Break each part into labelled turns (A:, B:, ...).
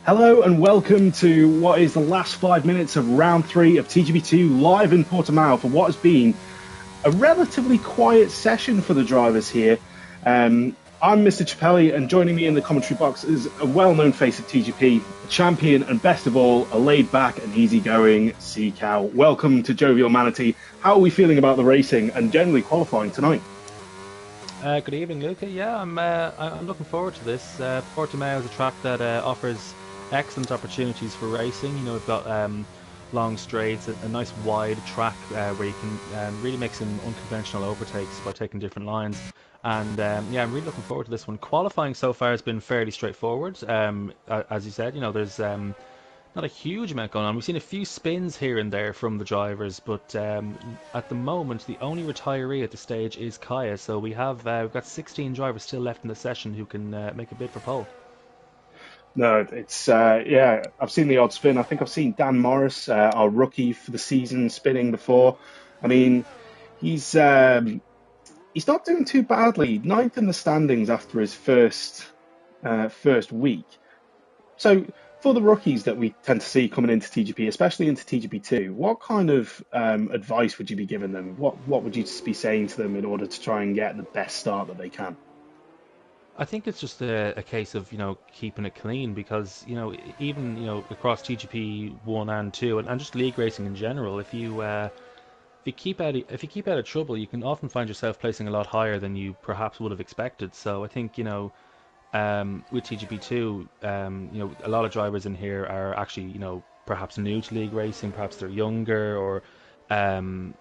A: Hello and welcome to what is the last 5 minutes of round three of TGP2 live in Portimao for what has been a relatively quiet session for the drivers here. I'm Mr. Chappelli, and joining me in the commentary box is a well-known face of TGP, a champion, and best of all, a laid-back and easygoing sea cow. Welcome to Jovial Manatee. How are we feeling about the racing and generally qualifying tonight?
B: Good evening, Luca. Yeah, I'm looking forward to this. Portimao is a track that offers excellent opportunities for racing. You know, we've got long straights, a nice wide track where you can really make some unconventional overtakes by taking different lines. And yeah, I'm really looking forward to this one. Qualifying so far has been fairly straightforward. As you said, you know, there's not a huge amount going on. We've seen a few spins here and there from the drivers, but at the moment, the only retiree at the stage is Kaya. So we've got 16 drivers still left in the session who can make a bid for pole.
A: No, it's yeah. I've seen the odd spin. I think I've seen Dan Morris, our rookie for the season, spinning before. I mean, he's he's not doing too badly. Ninth in the standings after his first week. So for the rookies that we tend to see coming into TGP, especially into TGP2, what kind of advice would you be giving them? What would you be saying to them in order to try and get the best start that they can?
B: I think it's just a case of keeping it clean because even across TGP 1 and 2 and just league racing in general, if you keep out of trouble, you can often find yourself placing a lot higher than you perhaps would have expected. So I think with TGP2, a lot of drivers in here are actually, perhaps new to league racing, perhaps they're younger, or, um,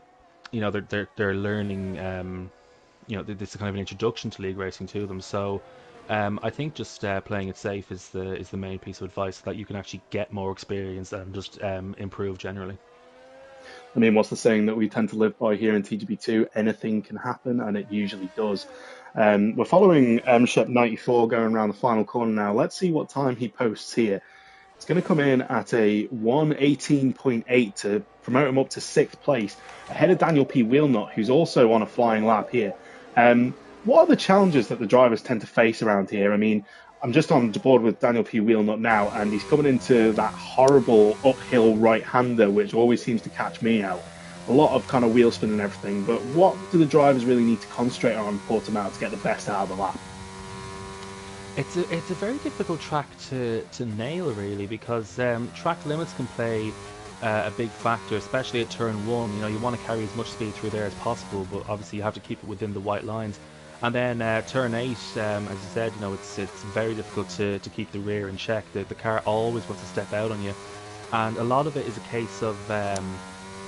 B: they're learning, this is kind of an introduction to league racing to them. So, I think just playing it safe is the main piece of advice so that you can actually get more experience and just improve generally.
A: I mean, what's the saying that we tend to live by here in TGB2? Anything can happen, and it usually does. We're following Shep 94 going around the final corner now. Let's see what time he posts here. It's going to come in at a 1:18.8 to promote him up to sixth place, ahead of Daniel P. Wheelnut, who's also on a flying lap here. What are the challenges that the drivers tend to face around here? I mean, I'm just on board with Daniel P. Wheelnut now, and he's coming into that horrible uphill right-hander, which always seems to catch me out. A lot of kind of wheel spin and everything, but what do the drivers really need to concentrate on Portimao to get the best out of the lap?
B: It's a very difficult track to nail really because track limits can play a big factor, especially at turn one. You know, you want to carry as much speed through there as possible, but obviously you have to keep it within the white lines. And then turn eight, as you said, it's very difficult to keep the rear in check. The car always wants to step out on you, and a lot of it is a case of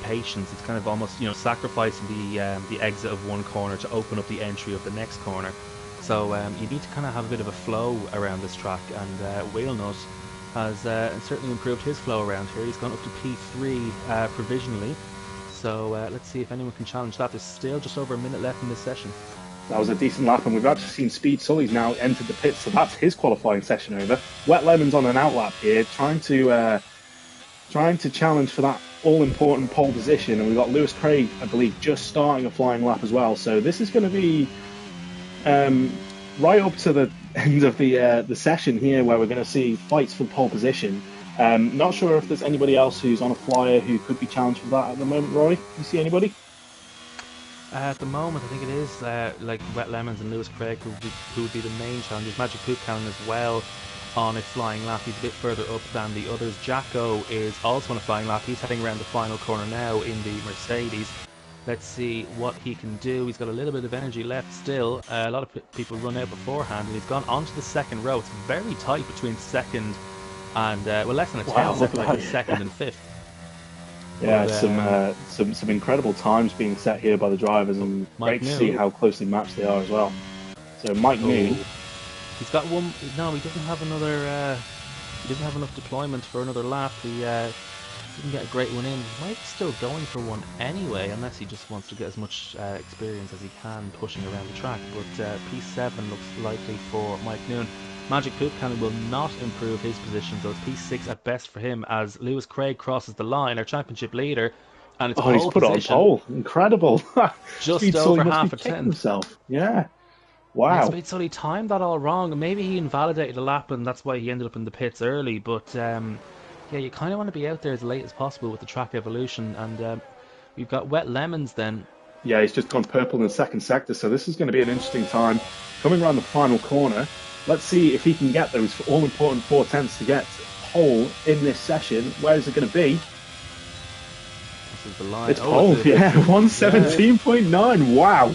B: patience. It's kind of almost sacrificing the exit of one corner to open up the entry of the next corner. So you need to kind of have a bit of a flow around this track, and Wheelnut has certainly improved his flow around here. He's gone up to P3 provisionally. So let's see if anyone can challenge that. There's still just over a minute left in this session.
A: That was a decent lap, and we've actually seen Speed Sully's now entered the pits, so that's his qualifying session over. Wet Lemon's on an outlap here, trying to challenge for that all-important pole position, and we've got Lewis Craig, I believe, just starting a flying lap as well. So this is going to be right up to the end of the session here, where we're going to see fights for the pole position. Not sure if there's anybody else who's on a flyer who could be challenged for that at the moment, Rory. You see anybody?
B: At the moment, I think it is like Wet Lemons and Lewis Craig who would be the main challengers. Magic Poop Cannon as well on a flying lap. He's a bit further up than the others. Jacko is also on a flying lap. He's heading around the final corner now in the Mercedes. Let's see what he can do. He's got a little bit of energy left still. A lot of people run out beforehand, and he's gone onto the second row. It's very tight between second and less than a
A: Wow,
B: tenth
A: look
B: between
A: at that.
B: second and fifth.
A: Yeah,
B: But
A: some incredible times being set here by the drivers, and
B: Mike
A: great to see
B: New.
A: how closely matched they are as well. So Mike New,
B: Oh, he's got one. No, he doesn't have another. He doesn't have enough deployment for another lap. He didn't get a great one in. He might be still going for one anyway, unless he just wants to get as much experience as he can pushing around the track. But P7 looks likely for Mike Noon. Magic Poop Cannon will not improve his position, so it's P6 at best for him as Lewis Craig crosses the line, our championship leader, and it's
A: oh, he's
B: pole
A: put it on
B: position,
A: pole. Incredible.
B: just
A: Speed Sully
B: over
A: must be
B: half a
A: kicking
B: tenth.
A: himself. Yeah.
B: Yeah,
A: Wow.
B: Speed Sully timed that all wrong. Maybe he invalidated a lap, and that's why he ended up in the pits early. But yeah, you kind of want to be out there as late as possible with the track evolution. And we've got Wet Lemons then.
A: Yeah, he's just gone purple in the second sector, so this is going to be an interesting time. Coming around the final corner, let's see if he can get those all important 4 tenths to get pole in this session. Where is it going to be?
B: This is the line.
A: It's
B: Oh, it's
A: pole,
B: a
A: yeah,
B: yeah.
A: 117.9. Wow.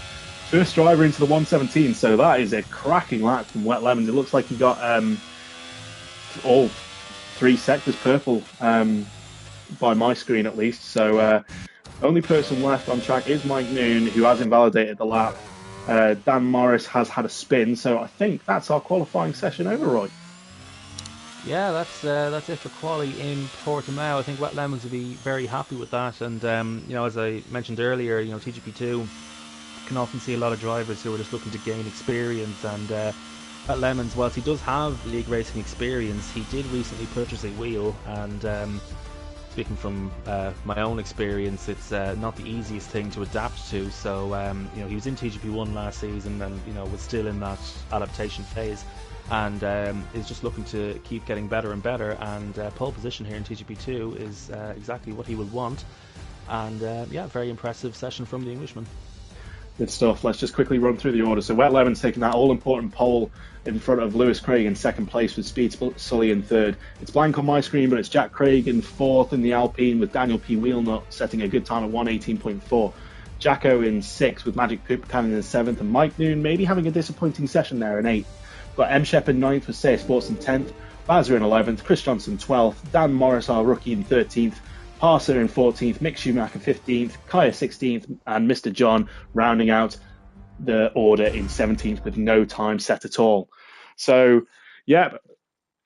A: First driver into the 117, so that is a cracking lap from Wet Lemons. It looks like he got all 3 sectors purple by my screen at least. So only person left on track is Mike Noon, who has invalidated the lap. Dan Morris has had a spin, so I think that's our qualifying session over, Roy.
B: Yeah, that's it for quali in Portimao. I think Wet Lemons will be very happy with that. And as I mentioned earlier, TGP2 can often see a lot of drivers who are just looking to gain experience. And Wet Lemons, whilst he does have league racing experience, he did recently purchase a wheel. And speaking from my own experience, it's not the easiest thing to adapt to. So he was in TGP1 last season, and was still in that adaptation phase, and is just looking to keep getting better and better. And pole position here in TGP2 is exactly what he would want. And very impressive session from the Englishman.
A: Good stuff. Let's just quickly run through the order. So Wet Lemons taking that all-important pole in front of Lewis Craig in second place, with Speed Sully in third. It's blank on my screen, but it's Jack Craig in fourth in the Alpine, with Daniel P. Wheelnut setting a good time at 1:18.4. Jacko in sixth, with Magic Poop Cannon in seventh, and Mike Noon maybe having a disappointing session there in eighth. We've got M. Shep in ninth, with Say Sports in 10th, Bazza in 11th, Chris Johnson 12th, Dan Morris, our rookie, in 13th, Parser in 14th, Mick Schumacher 15th, Kaya 16th, and Mr. John rounding out the order in 17th with no time set at all. So, yeah,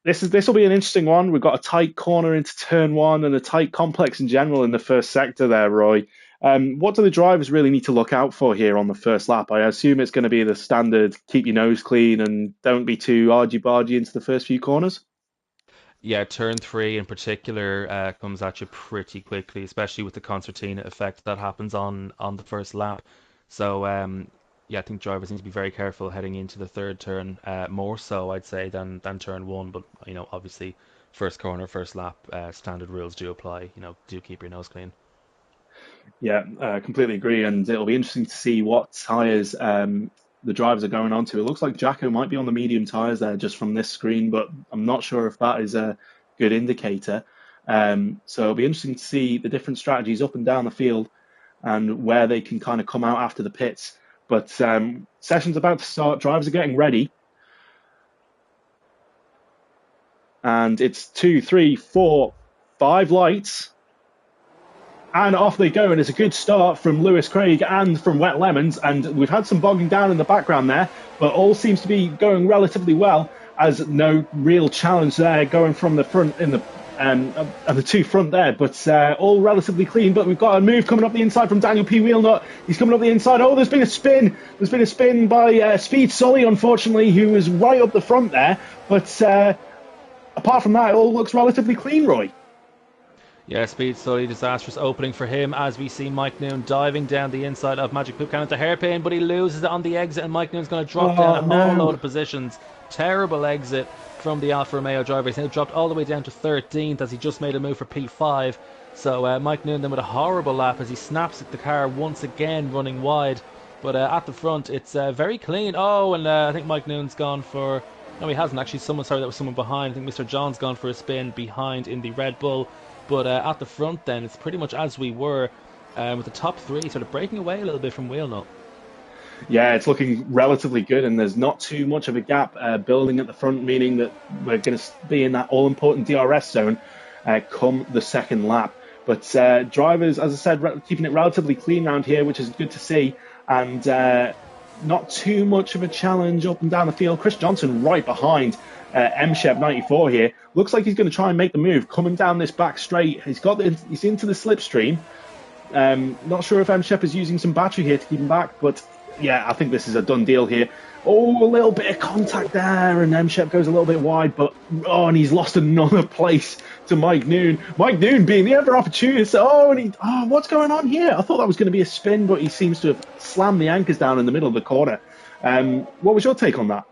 A: this will be an interesting one. We've got a tight corner into turn one and a tight complex in general in the first sector there, Roy. What do the drivers really need to look out for here on the first lap? I assume it's going to be the standard keep your nose clean and don't be too argy-bargy into the first few corners.
B: Yeah, turn three in particular comes at you pretty quickly, especially with the concertina effect that happens on the first lap. So I think drivers need to be very careful heading into the third turn, more so I'd say than turn one. But obviously, first corner, first lap, standard rules do apply. Do keep your nose clean.
A: Yeah, completely agree. And it'll be interesting to see what tyres the drivers are going on to. It looks like Jacko might be on the medium tyres there just from this screen, but I'm not sure if that is a good indicator. So it'll be interesting to see the different strategies up and down the field and where they can kind of come out after the pits. But session's about to start. Drivers are getting ready. And it's 2, 3, 4, 5 lights. And off they go, and it's a good start from Lewis Craig and from Wet Lemons, and we've had some bogging down in the background there, but all seems to be going relatively well, as no real challenge there going from the front in the and the two front there, but all relatively clean. But we've got a move coming up the inside from Daniel P. Wheelnut. He's coming up the inside. Oh, there's been a spin. There's been a spin by Speed Sully, unfortunately, who was right up the front there. But apart from that, it all looks relatively clean, Roy.
B: Yeah, Speed Sully, disastrous opening for him as we see Mike Noon diving down the inside of Magic Poop Cannon to hairpin, but he loses it on the exit, and Mike Noon's going to drop down a whole load of positions. Terrible exit from the Alfa Romeo driver. He's now dropped all the way down to 13th as he just made a move for P5. So Mike Noon then with a horrible lap as he snaps at the car once again, running wide. But at the front, it's very clean. Oh, and I think Mike Noon's gone for... No, he hasn't actually. That was someone behind. I think Mr. John's gone for a spin behind in the Red Bull. But at the front then, it's pretty much as we were, with the top three sort of breaking away a little bit from Wheelnut.
A: Yeah, it's looking relatively good, and there's not too much of a gap building at the front, meaning that we're going to be in that all-important DRS zone come the second lap. But drivers, as I said, keeping it relatively clean around here, which is good to see, and not too much of a challenge up and down the field. Chris Johnson right behind M-Shep 94 here. Looks like he's going to try and make the move, coming down this back straight. He's into the slipstream. Not sure if M-Shep is using some battery here to keep him back, but yeah, I think this is a done deal here. Oh, a little bit of contact there, and M-Shep goes a little bit wide, and he's lost another place to Mike Noon. Mike Noon being the ever opportunist. What's going on here? I thought that was going to be a spin, but he seems to have slammed the anchors down in the middle of the corner. What was your take on that?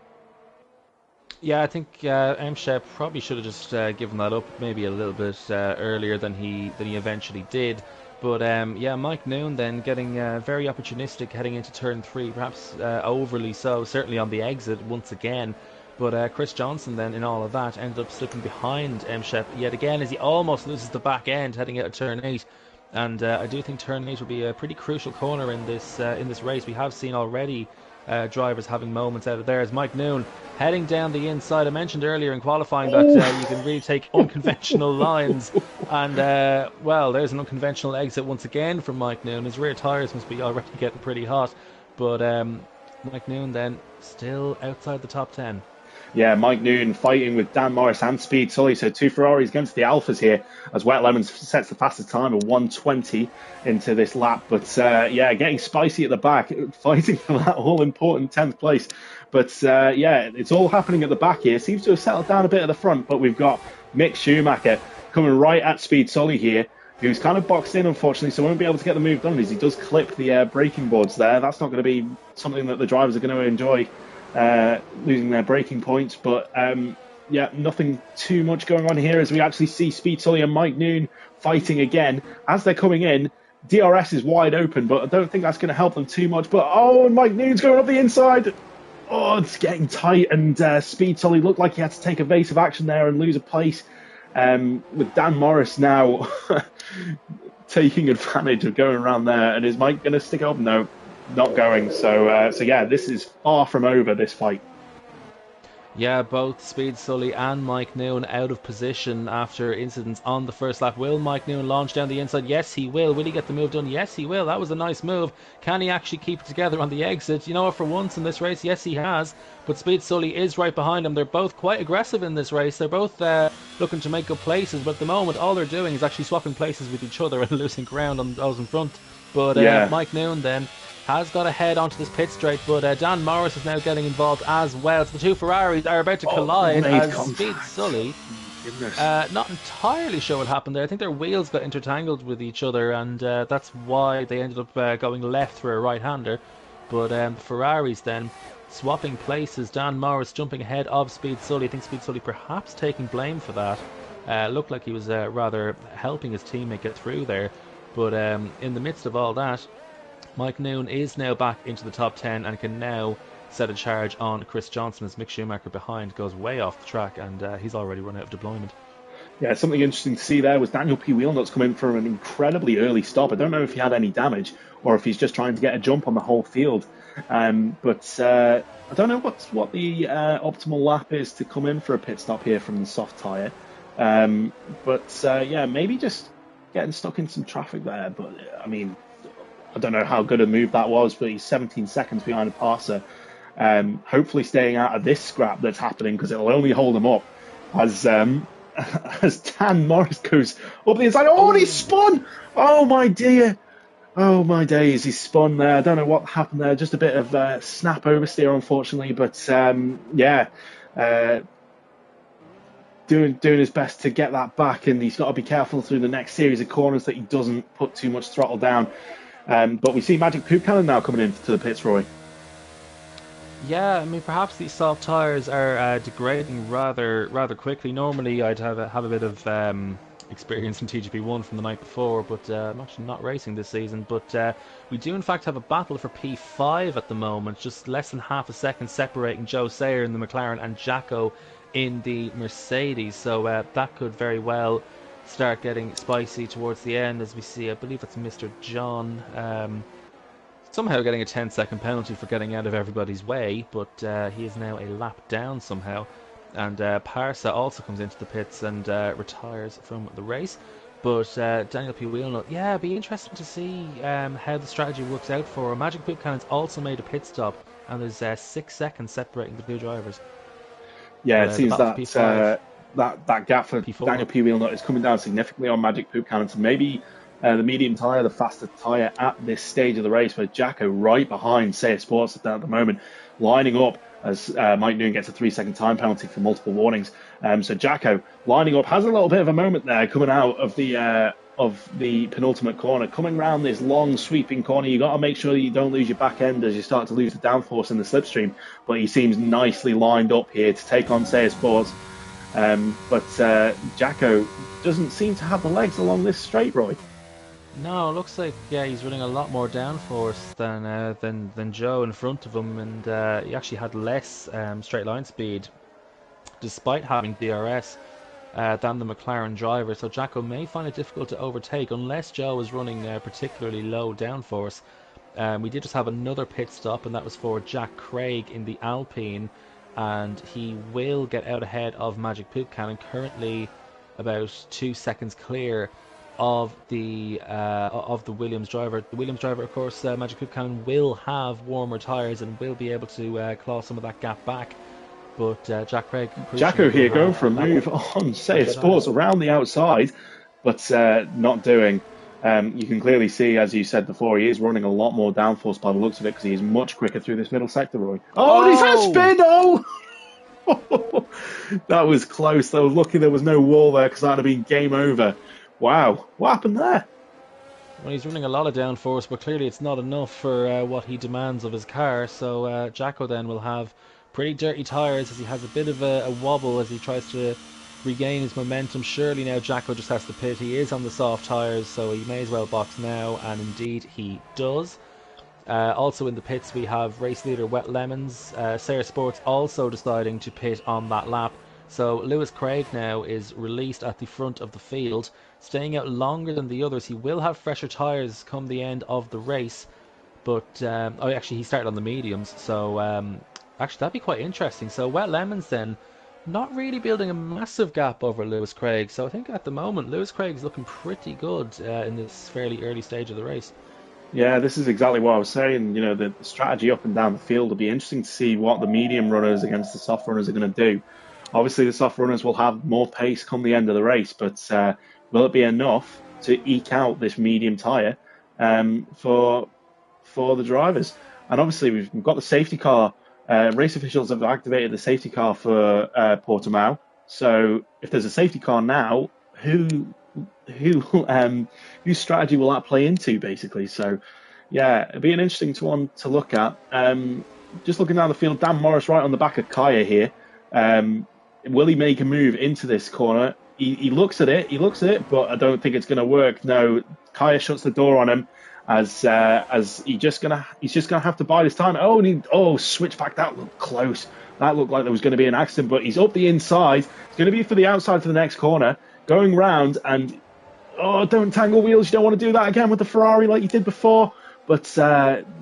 B: Yeah, I think Mshep probably should have just given that up maybe a little bit earlier than he eventually did. But yeah, Mike Noon then getting very opportunistic heading into turn three, perhaps overly so, certainly on the exit once again. But Chris Johnson then in all of that ended up slipping behind Mshep yet again as he almost loses the back end heading out of turn eight. And I do think turn eight will be a pretty crucial corner in this race. We have seen already drivers having moments out of there as Mike Noon heading down the inside. I mentioned earlier in qualifying that you can really take unconventional lines, and well, there's an unconventional exit once again from Mike Noon. His rear tyres must be already getting pretty hot, but Mike Noon then still outside the top 10.
A: Yeah, Mike Noon fighting with Dan Morris and Speed Sully. So two Ferraris against the Alphas here as Wet Lemons sets the fastest time of 1:20 into this lap. But yeah, getting spicy at the back, fighting for that all important 10th place. But yeah, it's all happening at the back here. Seems to have settled down a bit at the front, but we've got Mick Schumacher coming right at Speed Sully here, who's kind of boxed in, unfortunately, so won't be able to get the move done as he does clip the braking boards there. That's not going to be something that the drivers are going to enjoy, losing their braking points. But yeah, nothing too much going on here as we actually see Speed Sully and Mike Noon fighting again. As they're coming in, DRS is wide open, but I don't think that's going to help them too much. But oh, and Mike Noon's going up the inside. Oh, it's getting tight, and Speed Sully looked like he had to take evasive action there and lose a place. With Dan Morris now taking advantage of going around there, and is Mike going to stick up? No, not going. So yeah, this is far from over, this fight.
B: Yeah, both Speed Sully and Mike Noon out of position after incidents on the first lap. Will Mike Noon launch down the inside? Yes, he will. Will he get the move done? Yes, he will. That was a nice move. Can he actually keep it together on the exit? You know what, for once in this race, yes, he has. But Speed Sully is right behind him. They're both quite aggressive in this race. They're both looking to make good places, but at the moment, all they're doing is actually swapping places with each other and losing ground on those in front. But
A: Yeah.
B: Mike Noon then has got to head onto this pit straight, but Dan Morris is now getting involved as well. So the two Ferraris are about to collide
A: made
B: as
A: contact.
B: Speed Sully,
A: Goodness.
B: not entirely sure what happened there. I think their wheels got intertangled with each other, and that's why they ended up going left for a right-hander. But Ferraris then swapping places. Dan Morris jumping ahead of Speed Sully. I think Speed Sully perhaps taking blame for that. Looked like he was rather helping his teammate get through there. But in the midst of all that, Mike Noon is now back into the top 10 and can now set a charge on Chris Johnson as Mick Schumacher behind goes way off the track, and he's already run out of deployment.
A: Yeah, something interesting to see there was Daniel P. Wheelnut's coming from an incredibly early stop. I don't know if he had any damage or if he's just trying to get a jump on the whole field. But I don't know what the optimal lap is to come in for a pit stop here from the soft tyre. But yeah, maybe just getting stuck in some traffic there. But I mean, I don't know how good a move that was, but he's 17 seconds behind a passer. Hopefully staying out of this scrap that's happening because it'll only hold him up as as Dan Morris goes up the inside. Oh, and he spun! Oh my dear! Oh my days, he spun there. I don't know what happened there. Just a bit of snap oversteer, unfortunately. But yeah, doing his best to get that back, and he's got to be careful through the next series of corners that he doesn't put too much throttle down. But we see Magic Poop Cannon now coming into the pits, Roy.
B: Yeah, I mean, perhaps these soft tyres are degrading rather quickly. Normally, I'd have a bit of experience in TGP1 from the night before, but I'm actually not racing this season. But we do, in fact, have a battle for P5 at the moment, just less than half a second separating Joe Sayer in the McLaren and Jacko in the Mercedes. So that could very well start getting spicy towards the end, as we see, I believe it's Mr. John somehow getting a 10-second penalty for getting out of everybody's way, but he is now a lap down somehow. And Parsa also comes into the pits and retires from the race. But Daniel P. Wheelnut, yeah, it'd be interesting to see how the strategy works out for him. Magic Poop Cannon's also made a pit stop, and there's 6 seconds separating the two drivers.
A: Yeah, it seems that that gap for
B: P4.
A: Daniel P. Wheelnut is coming down significantly on Magic Poop Cannon. So maybe the medium tyre, the faster tyre at this stage of the race, where Jacko right behind Say Sports at the moment, lining up as Mike Noon gets a 3-second time penalty for multiple warnings. So Jacko lining up has a little bit of a moment there coming out of the of the penultimate corner. Coming around this long sweeping corner, you got to make sure that you don't lose your back end as you start to lose the downforce in the slipstream. But he seems nicely lined up here to take on Seiya Sports. But Jacko doesn't seem to have the legs along this straight, Roy.
B: No, it looks like he's running a lot more downforce than Joe in front of him, and he actually had less straight line speed despite having DRS than the McLaren driver. So Jacko may find it difficult to overtake unless Joe is running particularly low downforce. We did just have another pit stop, and that was for Jack Craig in the Alpine, and he will get out ahead of Magic Poop Cannon, currently about 2 seconds clear of the Williams driver. The Williams driver, of course, Magic Poop Cannon will have warmer tyres and will be able to claw some of that gap back. But Jack Craig,
A: Jacko here going for a move on, say, Sports around the outside, but not doing. You can clearly see, as you said before, he is running a lot more downforce by the looks of it because he is much quicker through this middle sector, Roy. Oh, and he's had spin! Oh! That was close. They were lucky there was no wall there because that would have been game over. Wow, what happened there?
B: Well, he's running a lot of downforce, but clearly it's not enough for what he demands of his car. So Jacko then will have pretty dirty tyres as he has a bit of a wobble as he tries to regain his momentum. Surely now Jacko just has to pit. He is on the soft tyres, so he may as well box now, and indeed he does. Also in the pits we have race leader Wet Lemons. Seiya Sports also deciding to pit on that lap. So Lewis Craig now is released at the front of the field, staying out longer than the others. He will have fresher tyres come the end of the race, but actually he started on the mediums, so actually that'd be quite interesting. So Wet Lemons then not really building a massive gap over Lewis Craig. So I think at the moment Lewis Craig's looking pretty good in this fairly early stage of the race.
A: Yeah, this is exactly what I was saying. You know, the strategy up and down the field will be interesting to see what the medium runners against the soft runners are going to do. Obviously, the soft runners will have more pace come the end of the race, but will it be enough to eke out this medium tyre for the drivers? And obviously, we've got the safety car. Race officials have activated the safety car for Portimao. So if there's a safety car now, whose strategy will that play into, basically? So, yeah, it'll be an interesting one to look at. Just looking down the field, Dan Morris right on the back of Kaya here. Will he make a move into this corner? He looks at it, but I don't think it's going to work. No, Kaya shuts the door on him as he's just gonna have to bide his time. Switchback, that looked close. That looked like there was going to be an accident, but he's up the inside. It's going to be for the outside for the next corner, going round, and don't tangle wheels. You don't want to do that again with the Ferrari like you did before. But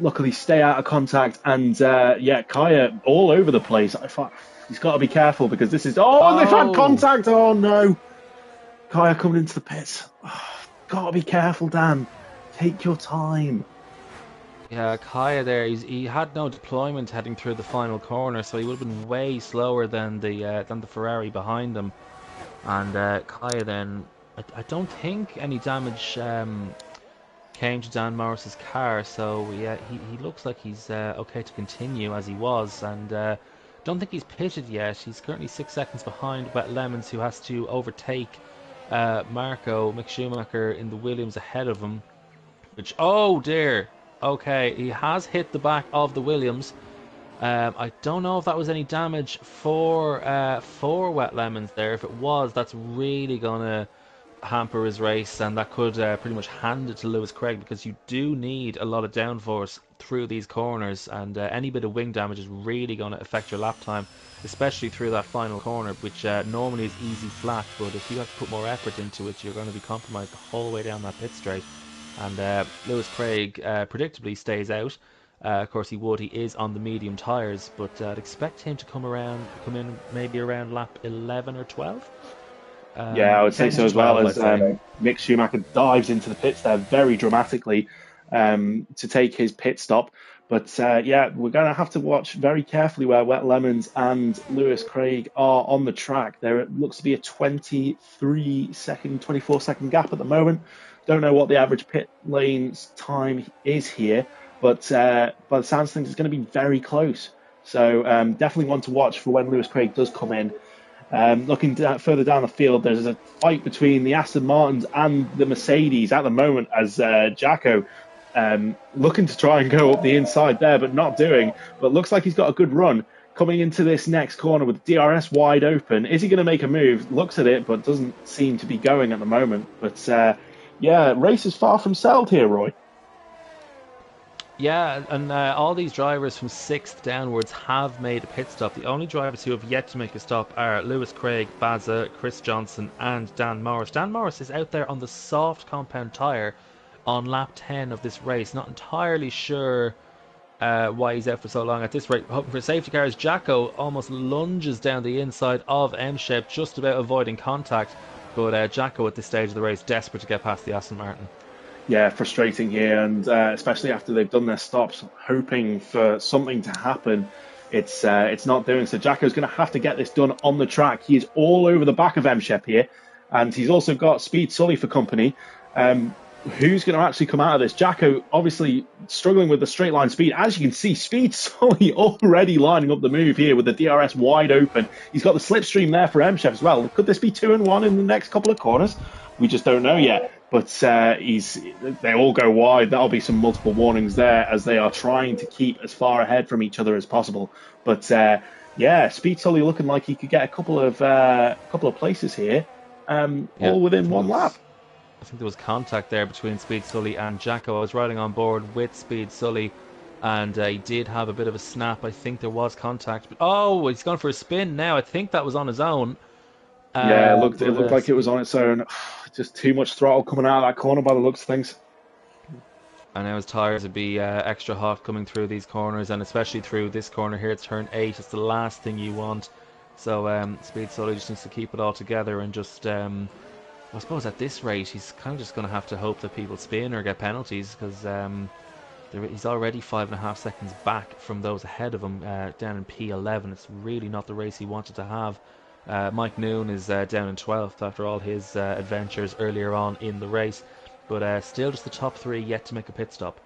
A: luckily, stay out of contact, and Kaya all over the place. I thought he's got to be careful because this is they've had contact. Oh no, Kaya coming into the pits. Got to be careful, Dan. Take your time.
B: Yeah, Kaya there, he had no deployment heading through the final corner, so he would have been way slower than the Ferrari behind him. And Kaya then, I don't think any damage came to Dan Morris's car, so yeah, he looks like he's okay to continue as he was, and don't think he's pitted yet. He's currently 6 seconds behind Wet Lemons, who has to overtake Marco Mick Schumacher in the Williams ahead of him. Which, oh dear, okay, he has hit the back of the Williams. I don't know if that was any damage for Wet Lemons there. If it was, that's really gonna hamper his race, and that could pretty much hand it to Lewis Craig, because you do need a lot of downforce through these corners, and any bit of wing damage is really going to affect your lap time, especially through that final corner, which normally is easy flat, but if you have to put more effort into it, you're going to be compromised the whole way down that pit straight. And Lewis Craig predictably stays out. Of course he would, he is on the medium tyres, but I'd expect him to come in maybe around lap 11 or 12.
A: I would say so as well, as Mick Schumacher dives into the pits there very dramatically to take his pit stop. But we're going to have to watch very carefully where Wet Lemons and Lewis Craig are on the track. There looks to be a 24 second gap at the moment. Don't know what the average pit lane's time is here, but by the sounds of things, it's going to be very close. So definitely one to watch for when Lewis Craig does come in. Further down the field, there's a fight between the Aston Martins and the Mercedes at the moment as Jacko looking to try and go up the inside there, but not doing. But looks like he's got a good run coming into this next corner with DRS wide open. Is he going to make a move? Looks at it, but doesn't seem to be going at the moment. But yeah, race is far from settled here, Roy.
B: Yeah, and all these drivers from sixth downwards have made a pit stop. The only drivers who have yet to make a stop are Lewis Craig, Baza, Chris Johnson, and Dan Morris. Dan Morris is out there on the soft compound tyre on lap 10 of this race. Not entirely sure why he's out for so long at this rate. Hoping for safety cars. Jacko almost lunges down the inside of M-Shep, just about avoiding contact. But Jacko at this stage of the race, desperate to get past the Aston Martin.
A: Yeah, frustrating here, and especially after they've done their stops, hoping for something to happen. It's not doing so. Jacko's going to have to get this done on the track. He is all over the back of M-Shep here, and he's also got Speed Sully for company. Who's going to actually come out of this? Jacko obviously struggling with the straight line speed. As you can see, Speed Sully already lining up the move here with the DRS wide open. He's got the slipstream there for M-Shep as well. Could this be 2 and 1 in the next couple of corners? We just don't know yet. But they all go wide. That'll be some multiple warnings there as they are trying to keep as far ahead from each other as possible. But yeah, Speed Sully looking like he could get a couple of places here,
B: Yeah,
A: all within one lap.
B: I think there was contact there between Speed Sully and Jacko. I was riding on board with Speed Sully, and he did have a bit of a snap. I think there was contact. But, oh, he's gone for a spin now. I think that was on his own.
A: Yeah, it looked like it was on its own. Just too much throttle coming out of that corner by the looks of things.
B: And now his tyres would be extra hot coming through these corners, and especially through this corner here, turn 8. It's the last thing you want. So Speed Sully just needs to keep it all together and just... I suppose at this rate, he's kind of just going to have to hope that people spin or get penalties, because he's already 5.5 seconds back from those ahead of him down in P11. It's really not the race he wanted to have. Mike Noon is down in 12th after all his adventures earlier on in the race, but still just the top 3 yet to make a pit stop.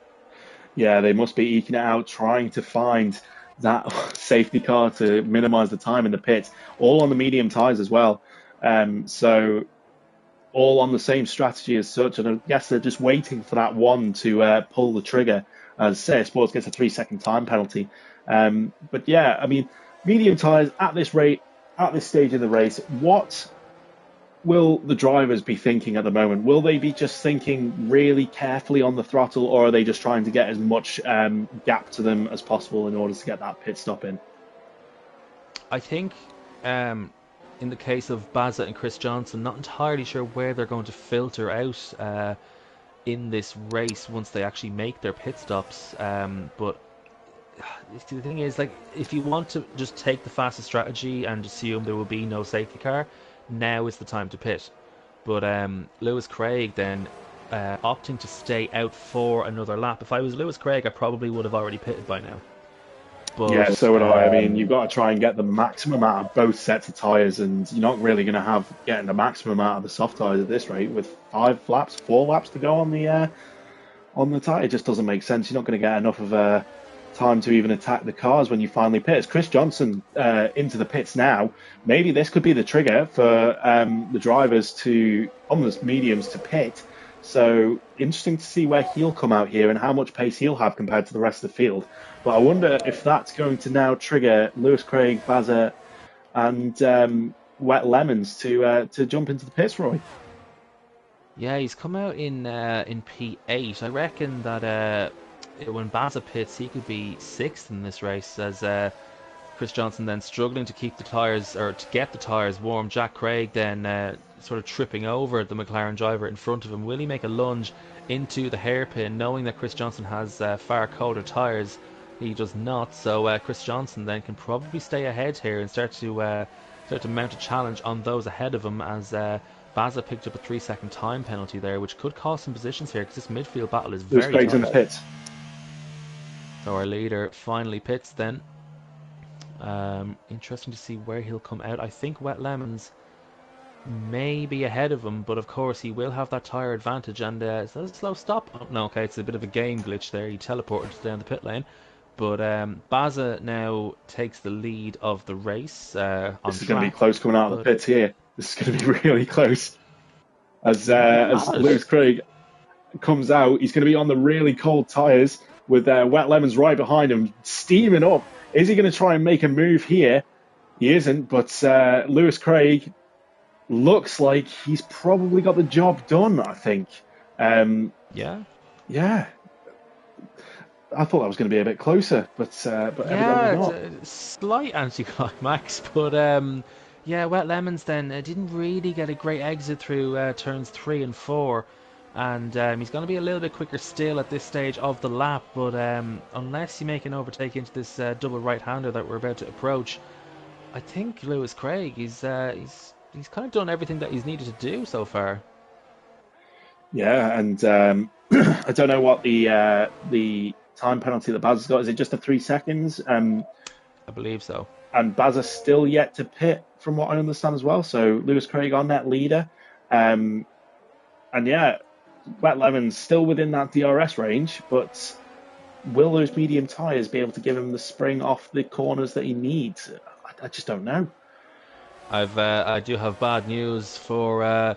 A: Yeah, they must be eking it out, trying to find that safety car to minimise the time in the pits, all on the medium tyres as well. So all on the same strategy as such, and I guess they're just waiting for that one to pull the trigger, as Sports gets a 3-second time penalty. But yeah, I mean, medium tyres at this rate, at this stage of the race, what will the drivers be thinking at the moment? Will they be just thinking really carefully on the throttle, or are they just trying to get as much gap to them as possible in order to get that pit stop in?
B: I think in the case of Baza and Chris Johnson, not entirely sure where they're going to filter out in this race once they actually make their pit stops. But the thing is, like, if you want to just take the fastest strategy and assume there will be no safety car, now is the time to pit. But Lewis Craig then opting to stay out for another lap. If I was Lewis Craig, I probably would have already pitted by now.
A: Yeah,
B: But
A: so would I. I mean, you've got to try and get the maximum out of both sets of tyres, and you're not really going to have getting the maximum out of the soft tyres at this rate with 4 laps to go on the tyre. It just doesn't make sense. You're not going to get enough of time to even attack the cars when you finally pit. It's Chris Johnson into the pits now. Maybe this could be the trigger for the drivers on the mediums to pit. So interesting to see where he'll come out here and how much pace he'll have compared to the rest of the field. But I wonder if that's going to now trigger Lewis Craig, Baza, and Wet Lemons to jump into the pits, Roy.
B: yeah, he's come out in P8. I reckon that when Baza pits, he could be 6th in this race, as Chris Johnson then struggling to keep the tyres, or to get the tyres warm. Jack Craig then sort of tripping over the McLaren driver in front of him. Will he make a lunge into the hairpin, knowing that Chris Johnson has far colder tyres? He does not, so Chris Johnson then can probably stay ahead here and start to mount a challenge on those ahead of him, as Baza picked up a 3-second time penalty there, which could cost some positions here, because this midfield battle is
A: Lewis
B: very
A: Craig's
B: tight.
A: in the pits.
B: So our leader finally pits then. Interesting to see where he'll come out. I think Wet Lemons may be ahead of him, but of course he will have that tyre advantage. And is that a slow stop? Oh, no, okay, it's a bit of a game glitch there. He teleported down the pit lane. But Baza now takes the lead of the race on
A: This is going to be
B: track.
A: close coming out of the
B: But
A: pits here. This is going to be really close. As
B: mad.
A: Lewis Craig comes out, he's going to be on the really cold tyres with wet lemons right behind him, steaming up. Is he going to try and make a move here? He isn't, but Lewis Craig looks like he's probably got the job done, I think. Um,
B: Yeah.
A: yeah, I thought that was going to be a bit closer, but evidently
B: Yeah, it's
A: not.
B: a slight anticlimax, but yeah, Wet Lemons then didn't really get a great exit through turns 3 and 4, and he's going to be a little bit quicker still at this stage of the lap. But unless you make an overtake into this double right-hander that we're about to approach, I think Lewis Craig he's kind of done everything that he's needed to do so far.
A: Yeah, and I don't know what the time penalty that Baz has got. Is it just the 3 seconds?
B: I believe so.
A: And Baz is still yet to pit, from what I understand as well. So Lewis Craig on that leader. Um, and yeah, Wet Lemon's still within that DRS range, but will those medium tyres be able to give him the spring off the corners that he needs? I just don't know.
B: I do have bad news for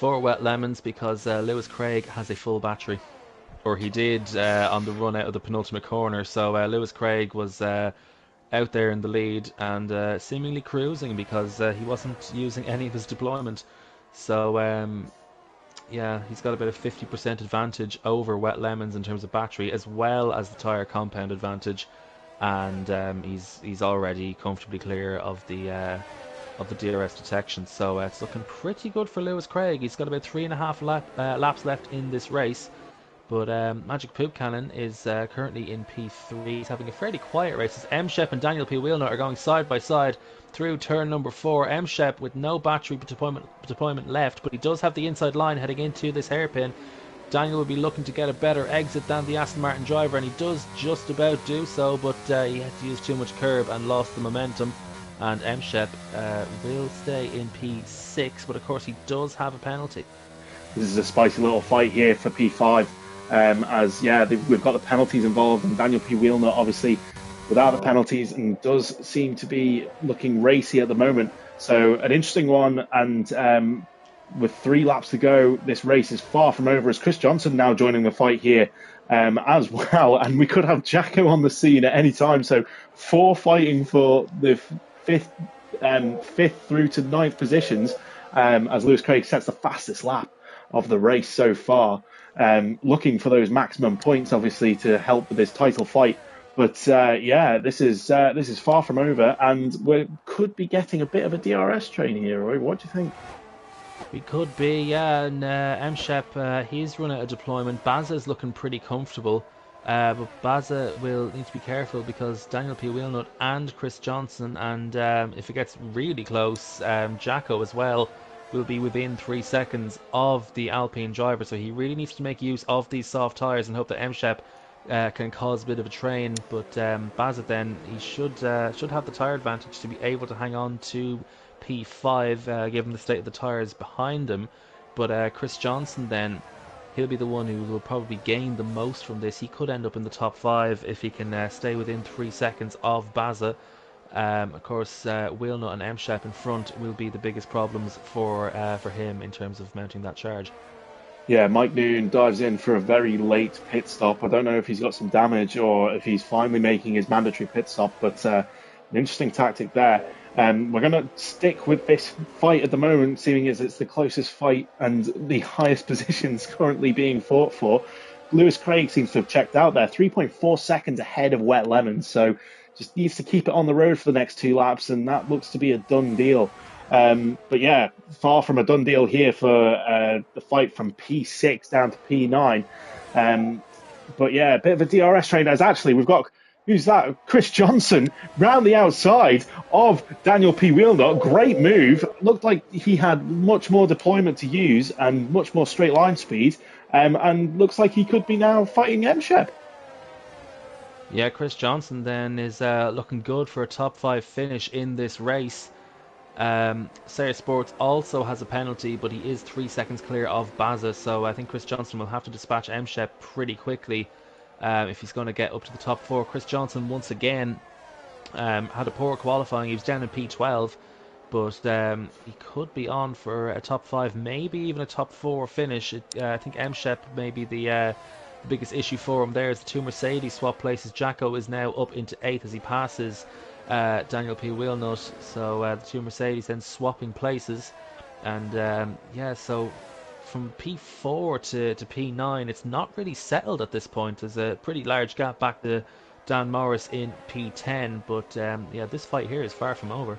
B: Wet Lemons because Lewis Craig has a full battery, or he did on the run out of the penultimate corner. So Lewis Craig was out there in the lead and seemingly cruising because he wasn't using any of his deployment. So yeah, he's got about a 50% advantage over Wet Lemons in terms of battery, as well as the tyre compound advantage, and he's already comfortably clear of the DRS detection. So it's looking pretty good for Lewis Craig. He's got about 3.5 laps left in this race. But Magic Poop Cannon is currently in P3. He's having a fairly quiet race as M. Shep and Daniel P. Wheelnut are going side by side through turn number 4. M. Shep with no battery deployment left, but he does have the inside line heading into this hairpin. Daniel will be looking to get a better exit than the Aston Martin driver, and he does just about do so, but he had to use too much curb and lost the momentum. And M. Shep will stay in P6, but of course he does have a penalty.
A: This is a spicy little fight here for P5. As yeah, we've got the penalties involved, and Daniel P. Wheelnut obviously without the penalties and does seem to be looking racy at the moment. So an interesting one, and with 3 laps to go, this race is far from over. As Chris Johnson now joining the fight here as well, and we could have Jacko on the scene at any time. So 4 fighting for the fifth, fifth through to ninth positions, as Lewis Craig sets the fastest lap of the race so far, looking for those maximum points, obviously, to help with this title fight. But yeah, this is far from over, and we could be getting a bit of a DRS train here, Roy. What do you think?
B: We could be, yeah, and M-Shep, he's run out of deployment. Baza's looking pretty comfortable, but Baza will need to be careful because Daniel P. Wheelnut and Chris Johnson, and if it gets really close, Jacko as well, will be within 3 seconds of the Alpine driver, so he really needs to make use of these soft tyres and hope that M-Shep can cause a bit of a train. But Baza then, he should have the tyre advantage to be able to hang on to P5, given the state of the tyres behind him. But Chris Johnson then, he'll be the one who will probably gain the most from this. He could end up in the top 5 if he can stay within 3 seconds of Baza. Of course, Wheelnut and M-Shep in front will be the biggest problems for him in terms of mounting that charge.
A: Yeah, Mike Noon dives in for a very late pit stop. I don't know if he's got some damage or if he's finally making his mandatory pit stop, but an interesting tactic there. We're going to stick with this fight at the moment, seeing as it's the closest fight and the highest positions currently being fought for. Lewis Craig seems to have checked out there, 3.4 seconds ahead of Wet Lemon, so just needs to keep it on the road for the next 2 laps, and that looks to be a done deal. But yeah, far from a done deal here for the fight from P6 down to P9. But yeah, a bit of a DRS train. As actually, we've got, who's that? Chris Johnson round the outside of Daniel P. Wheelnut. Great move. Looked like he had much more deployment to use and much more straight line speed. And looks like he could be now fighting M-Shep.
B: Yeah, Chris Johnson then is looking good for a top 5 finish in this race. Sayre Sports also has a penalty, but he is 3 seconds clear of Baza, so I think Chris Johnson will have to dispatch M-Shep pretty quickly. if he's going to get up to the top four. Chris Johnson once again had a poor qualifying. He was down in P12, but he could be on for a top five, maybe even a top four finish. I think M-Shep may be the biggest issue for him there is the two Mercedes swap places. Jacko is now up into eighth as he passes Daniel P. Wheelnut. So the two Mercedes then swapping places. And so from P4 to P9, it's not really settled at this point. There's a pretty large gap back to Dan Morris in P10. But this fight here is far from over.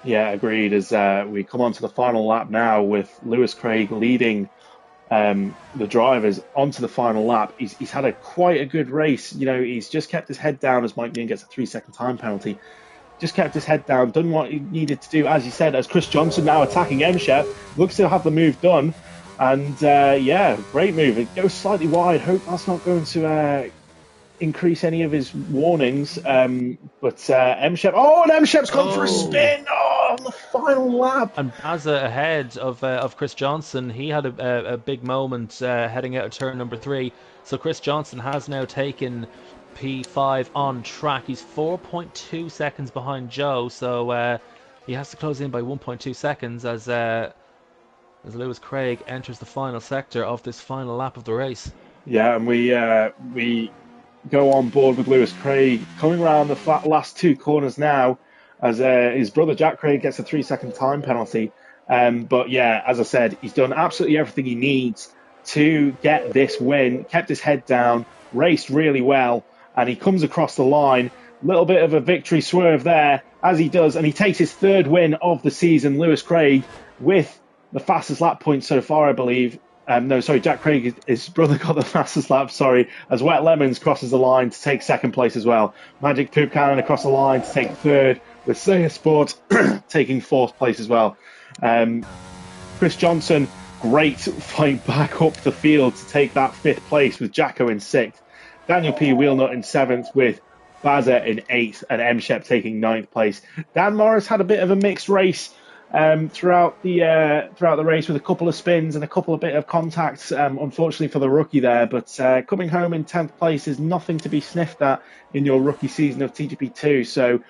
A: Yeah, agreed. As we come on to the final lap now with Lewis Craig leading the drivers onto the final lap. He's had quite a good race. He's just kept his head down as Mike Dean gets a 3-second time penalty. Just kept his head down, done what he needed to do, as you said, as Chris Johnson now attacking M-Shep. Looks to have the move done. And great move. It goes slightly wide. Hope that's not going to increase any of his warnings. But M-Shep, and M-Shep's gone for a spin. On the final lap.
B: And Baza ahead of Chris Johnson. He had a big moment heading out of turn number 3. So Chris Johnson has now taken P5 on track. He's 4.2 seconds behind Joe. So he has to close in by 1.2 seconds as Lewis Craig enters the final sector of this final lap of the race.
A: Yeah, and we go on board with Lewis Craig coming around the last two corners now, as his brother Jack Craig gets a 3-second time penalty. But as I said, he's done absolutely everything he needs to get this win, kept his head down, raced really well, and he comes across the line. Little bit of a victory swerve there, as he does, and he takes his third win of the season, Lewis Craig, with the fastest lap point so far, I believe. Jack Craig, his brother got the fastest lap, as Wet Lemons crosses the line to take second place as well. Magic Poop Cannon across the line to take third, with Saya Sport taking fourth place as well. Chris Johnson, great fight back up the field to take that fifth place with Jacko in sixth. Daniel P. Wheelnut in seventh with Baza in eighth and M-Shep taking ninth place. Dan Morris had a bit of a mixed race throughout the race with a couple of spins and a couple of bit of contacts, unfortunately for the rookie there. But coming home in 10th place is nothing to be sniffed at in your rookie season of TGP2. So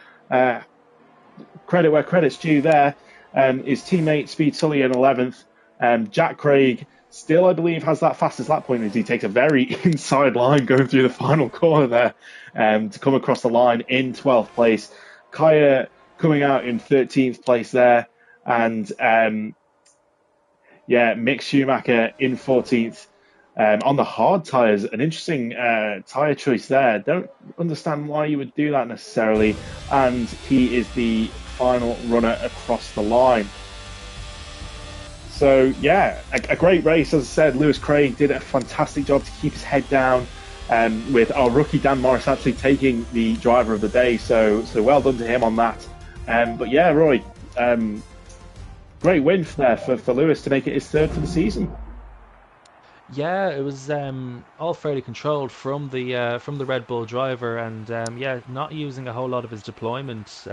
A: credit where credit's due there. His teammate Speed Sully in 11th. Jack Craig still, I believe, has that fastest lap point as he takes a very inside line going through the final corner there to come across the line in 12th place. Kaya coming out in 13th place there. And Mick Schumacher in 14th on the hard tyres. An interesting tyre choice there. Don't understand why you would do that necessarily. And he is the final runner across the line. So, a great race. As I said, Lewis Craig did a fantastic job to keep his head down, with our rookie Dan Morris actually taking the driver of the day. So well done to him on that. Roy, great win for Lewis to make it his third for the season.
B: Yeah, it was all fairly controlled from the Red Bull driver, and not using a whole lot of his deployment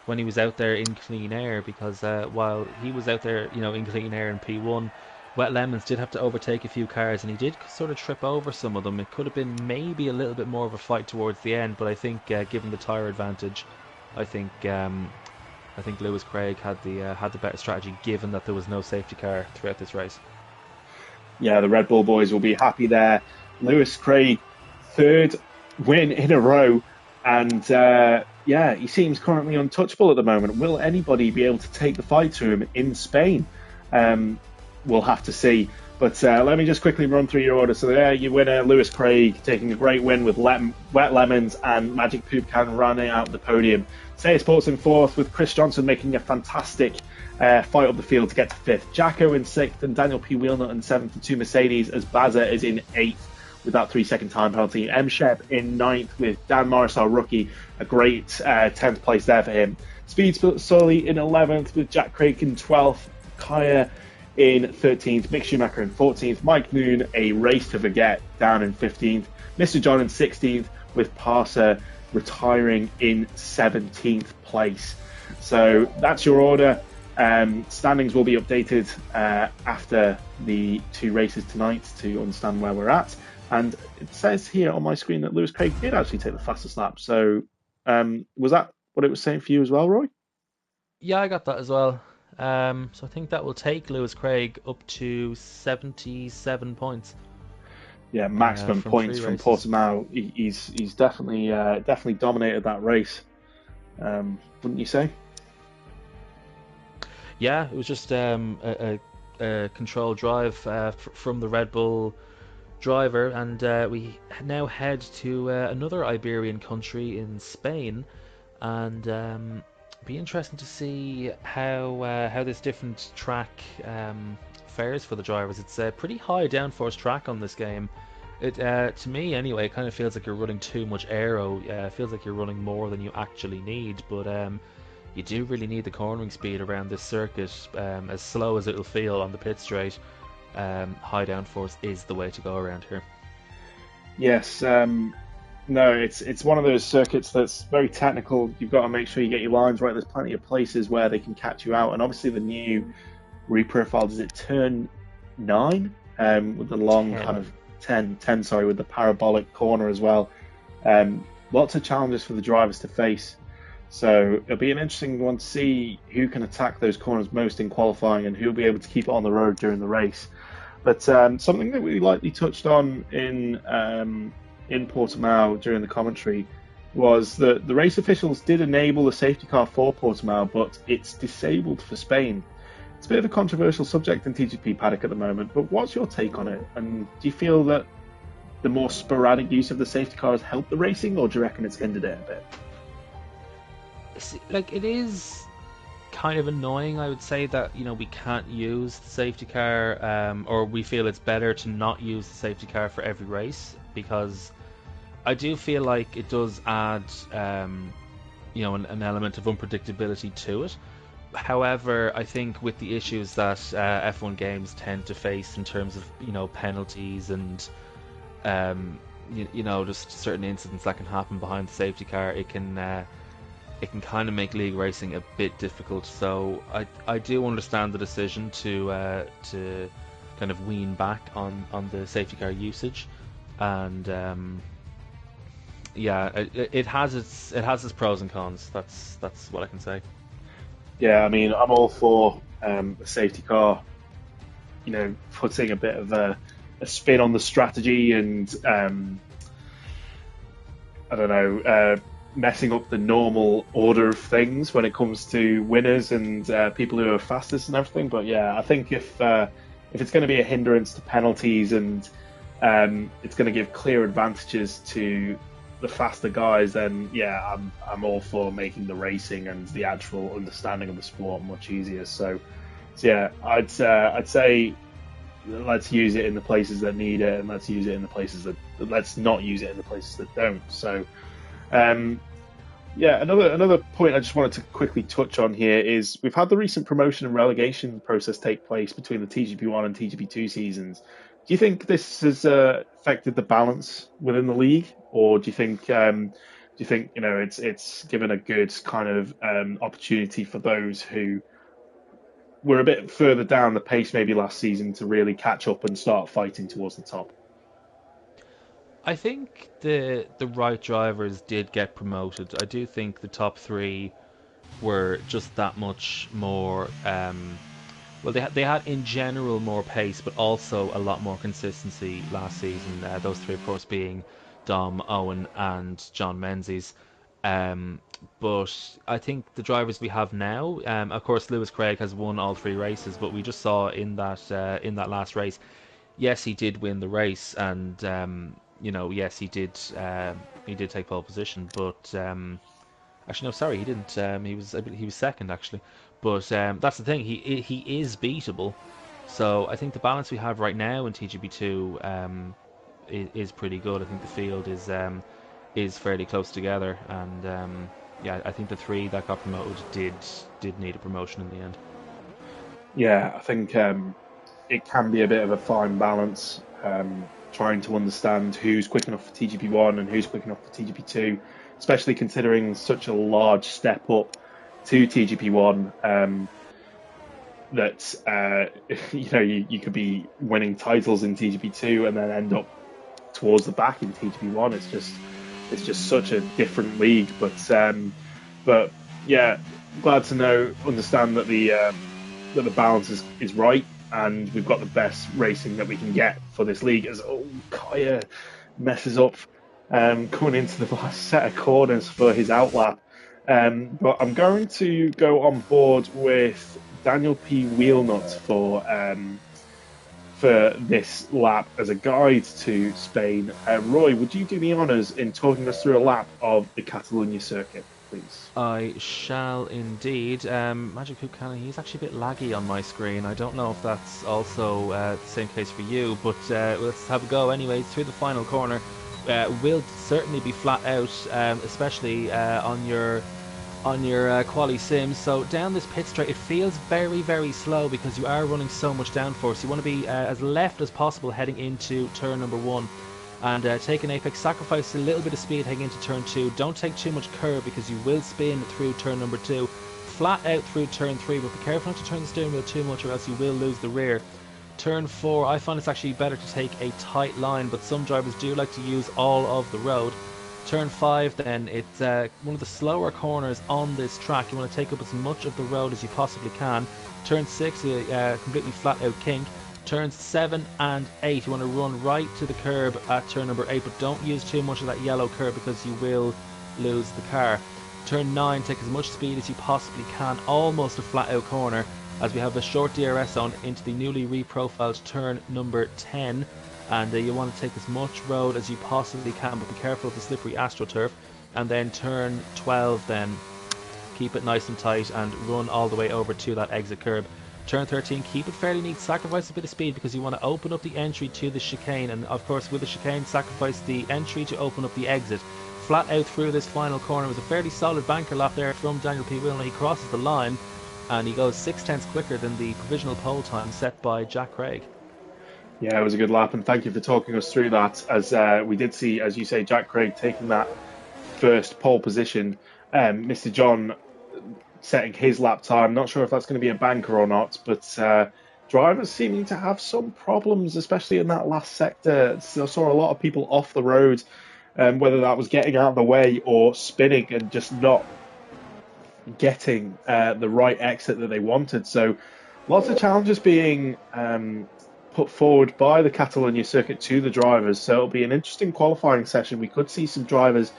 B: when he was out there in clean air, because while he was out there, in clean air in P1, Wet Lemons did have to overtake a few cars, and he did sort of trip over some of them. It could have been maybe a little bit more of a fight towards the end, but I think given the tyre advantage, I think Lewis Craig had the better strategy, given that there was no safety car throughout this race.
A: Yeah, the Red Bull boys will be happy there. Lewis Craig, third win in a row, and he seems currently untouchable at the moment. Will anybody be able to take the fight to him in Spain? We'll have to see. But let me just quickly run through your order. So there, your winner, Lewis Craig, taking a great win with Wet Lemons and Magic Poop Can running out the podium. Say Sports in fourth, with Chris Johnson making a fantastic fight up the field to get to fifth. Jacko in sixth and Daniel P. Wheelnut in seventh for two Mercedes, as Baza is in eighth with that 3-second time penalty. M-Shep in ninth with Dan Morris, our rookie, a great 10th place there for him. Speed Sully in 11th with Jack Craig in 12th. Kaya in 13th, Mick Schumacher in 14th, Mike Noon, a race to forget, down in 15th, Mr. John in 16th, with Parser retiring in 17th place. So that's your order. Standings will be updated after the two races tonight to understand where we're at. And it says here on my screen that Lewis Craig did actually take the fastest lap. So was that what it was saying for you as well, Roy?
B: Yeah, I got that as well. So I think that will take Lewis Craig up to 77 points
A: Yeah, maximum
B: from
A: points
B: three
A: from
B: races.
A: Portimao. He's definitely dominated that race, wouldn't you say?
B: Yeah, it was just a controlled drive from the Red Bull driver, and we now head to another Iberian country in Spain, and be interesting to see how this different track fares for the drivers. It's a pretty high downforce track on this game. It to me anyway, it kind of feels like you're running too much aero. It feels like you're running more than you actually need, but you do really need the cornering speed around this circuit. As slow as it'll feel on the pit straight, high downforce is the way to go around here.
A: Yes. No, it's one of those circuits that's very technical. You've got to make sure you get your lines right. There's plenty of places where they can catch you out, and obviously the new reprofile, does it turn 9 with the long kind
B: 10.
A: of 10, sorry, with the parabolic corner as well. Lots of challenges for the drivers to face. So it'll be an interesting one to see who can attack those corners most in qualifying and who'll be able to keep it on the road during the race. But something that we lightly touched on in Portimao during the commentary was that the race officials did enable the safety car for Portimao, but it's disabled for Spain. It's a bit of a controversial subject in TGP paddock at the moment, but what's your take on it? And do you feel that the more sporadic use of the safety car has helped the racing, or do you reckon it's hindered it a bit?
B: Like it is kind of annoying, I would say, that we can't use the safety car, or we feel it's better to not use the safety car for every race, because I do feel like it does add an element of unpredictability to it. However, I think with the issues that F1 games tend to face in terms of penalties and just certain incidents that can happen behind the safety car, it can kind of make league racing a bit difficult. So I do understand the decision to kind of wean back on the safety car usage, and yeah, it has its pros and cons. That's what I can say.
A: Yeah, I mean, I'm all for a safety car, putting a bit of a spin on the strategy and I don't know, messing up the normal order of things when it comes to winners and people who are fastest and everything. But yeah, I think if it's going to be a hindrance to penalties and it's going to give clear advantages to the faster guys, then yeah, I'm all for making the racing and the actual understanding of the sport much easier. So yeah, I'd say let's use it in the places that need it, and let's use it in the places that let's not use it in the places that don't. So um, yeah, another point I just wanted to quickly touch on here is we've had the recent promotion and relegation process take place between the TGP1 and TGP2 seasons. Do you think this has affected the balance within the league, or do you think it's given a good kind of opportunity for those who were a bit further down the pace maybe last season to really catch up and start fighting towards the top?
B: I think the right drivers did get promoted. I do think the top three were just that much more. Well, they had in general more pace, but also a lot more consistency last season. Those three, of course, being Dom, Owen, and John Menzies. Um, but I think the drivers we have now, of course, Lewis Craig has won all three races, but we just saw in that last race, yes, he did win the race, and yes, he did take pole position, but actually, no, sorry, he didn't. He was second actually, but that's the thing. He is beatable. So I think the balance we have right now in TGP2 is pretty good. I think the field is fairly close together, and yeah, I think the three that got promoted did need a promotion in the end.
A: Yeah, I think it can be a bit of a fine balance, trying to understand who's quick enough for TGP1 and who's quick enough for TGP2, especially considering such a large step up to TGP1. that you could be winning titles in TGP2 and then end up towards the back in TGP1. It's just such a different league. But yeah, glad to understand that the balance is right, and we've got the best racing that we can get for this league. As Kaya messes up coming into the last set of corners for his outlap. But I'm going to go on board with Daniel P. Wheelnut for this lap as a guide to Spain. Roy, would you do the honours in talking us through a lap of the Catalunya circuit, please?
B: I shall indeed. Magic Poop Cannon, he's actually a bit laggy on my screen. I don't know if that's also the same case for you, but let's have a go anyways. Through the final corner, will certainly be flat out, especially on your quali sim. So down this pit straight, it feels very, very slow because you are running so much downforce. You want to be as left as possible heading into turn number one. And take an apex, sacrifice a little bit of speed heading into turn two. Don't take too much curve because you will spin through turn number two. Flat out through turn three, but be careful not to turn the steering wheel too much or else you will lose the rear. Turn four, I find it's actually better to take a tight line, but some drivers do like to use all of the road. Turn five, then it's one of the slower corners on this track. You want to take up as much of the road as you possibly can. Turn six, completely flat out kink. Turns 7 and 8, you want to run right to the curb at turn number 8, but don't use too much of that yellow curb because you will lose the car. Turn 9, take as much speed as you possibly can, almost a flat out corner, as we have a short DRS zone into the newly reprofiled turn number 10, and you want to take as much road as you possibly can, but be careful of the slippery AstroTurf. And then turn 12, then keep it nice and tight and run all the way over to that exit curb. Turn 13, keep it fairly neat, sacrifice a bit of speed because you want to open up the entry to the chicane, and of course with the chicane sacrifice the entry to open up the exit. Flat out through this final corner was a fairly solid banker lap there from Daniel P. Whelan. He crosses the line and he goes 6/10 quicker than the provisional pole time set by Jack Craig.
A: Yeah, it was a good lap, and thank you for talking us through that. As we did see, as you say, Jack Craig taking that first pole position. Mr. John setting his lap time. Not sure if that's going to be a banker or not, but drivers seeming to have some problems, especially in that last sector. So I saw a lot of people off the road, whether that was getting out of the way or spinning and just not getting the right exit that they wanted. So lots of challenges being put forward by the Catalonia circuit to the drivers. So it'll be an interesting qualifying session. We could see some drivers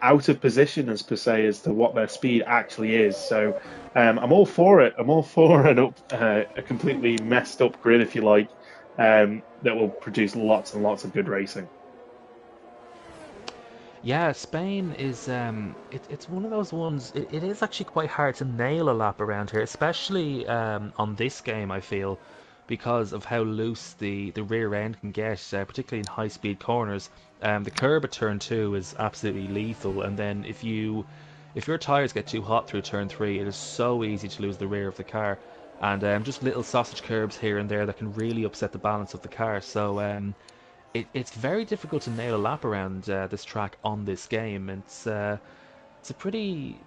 A: out of position as per se as to what their speed actually is. So I'm all for it. I'm all for a completely messed up grid, if you like, that will produce lots and lots of good racing.
B: Yeah, Spain is it's one of those ones. It is actually quite hard to nail a lap around here, especially on this game. I feel because of how loose the rear end can get, particularly in high speed corners. The curb at turn two is absolutely lethal, and then if your tires get too hot through turn three, it is so easy to lose the rear of the car, and just little sausage curbs here and there that can really upset the balance of the car. So it's very difficult to nail a lap around this track on this game. It's a pretty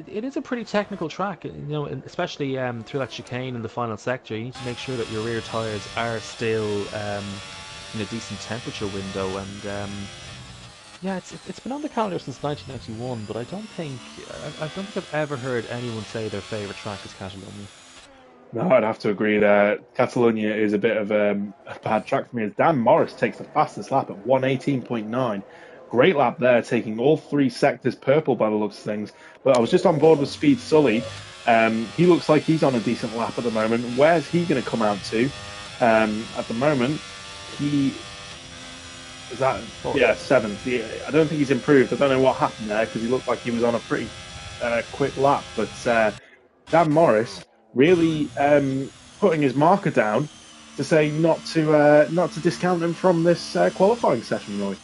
B: it is a pretty technical track, and especially through that chicane in the final sector. You need to make sure that your rear tires are still in a decent temperature window. And yeah, it's been on the calendar since 1991, but I don't think I've ever heard anyone say their favorite track is Catalonia.
A: No, I'd have to agree there. Catalonia is a bit of a bad track for me as Dan Morris takes the fastest lap at 118.9. Great lap there, taking all three sectors purple by the looks of things. But I was just on board with Speed Sully. He looks like he's on a decent lap at the moment. Where's he going to come out to? At the moment, he is that
B: Fourth.
A: yeah seventh. I don't think he's improved. I don't know what happened there because he looked like he was on a pretty quick lap. But Dan Morris really putting his marker down to say not to discount him from this qualifying session, Roy.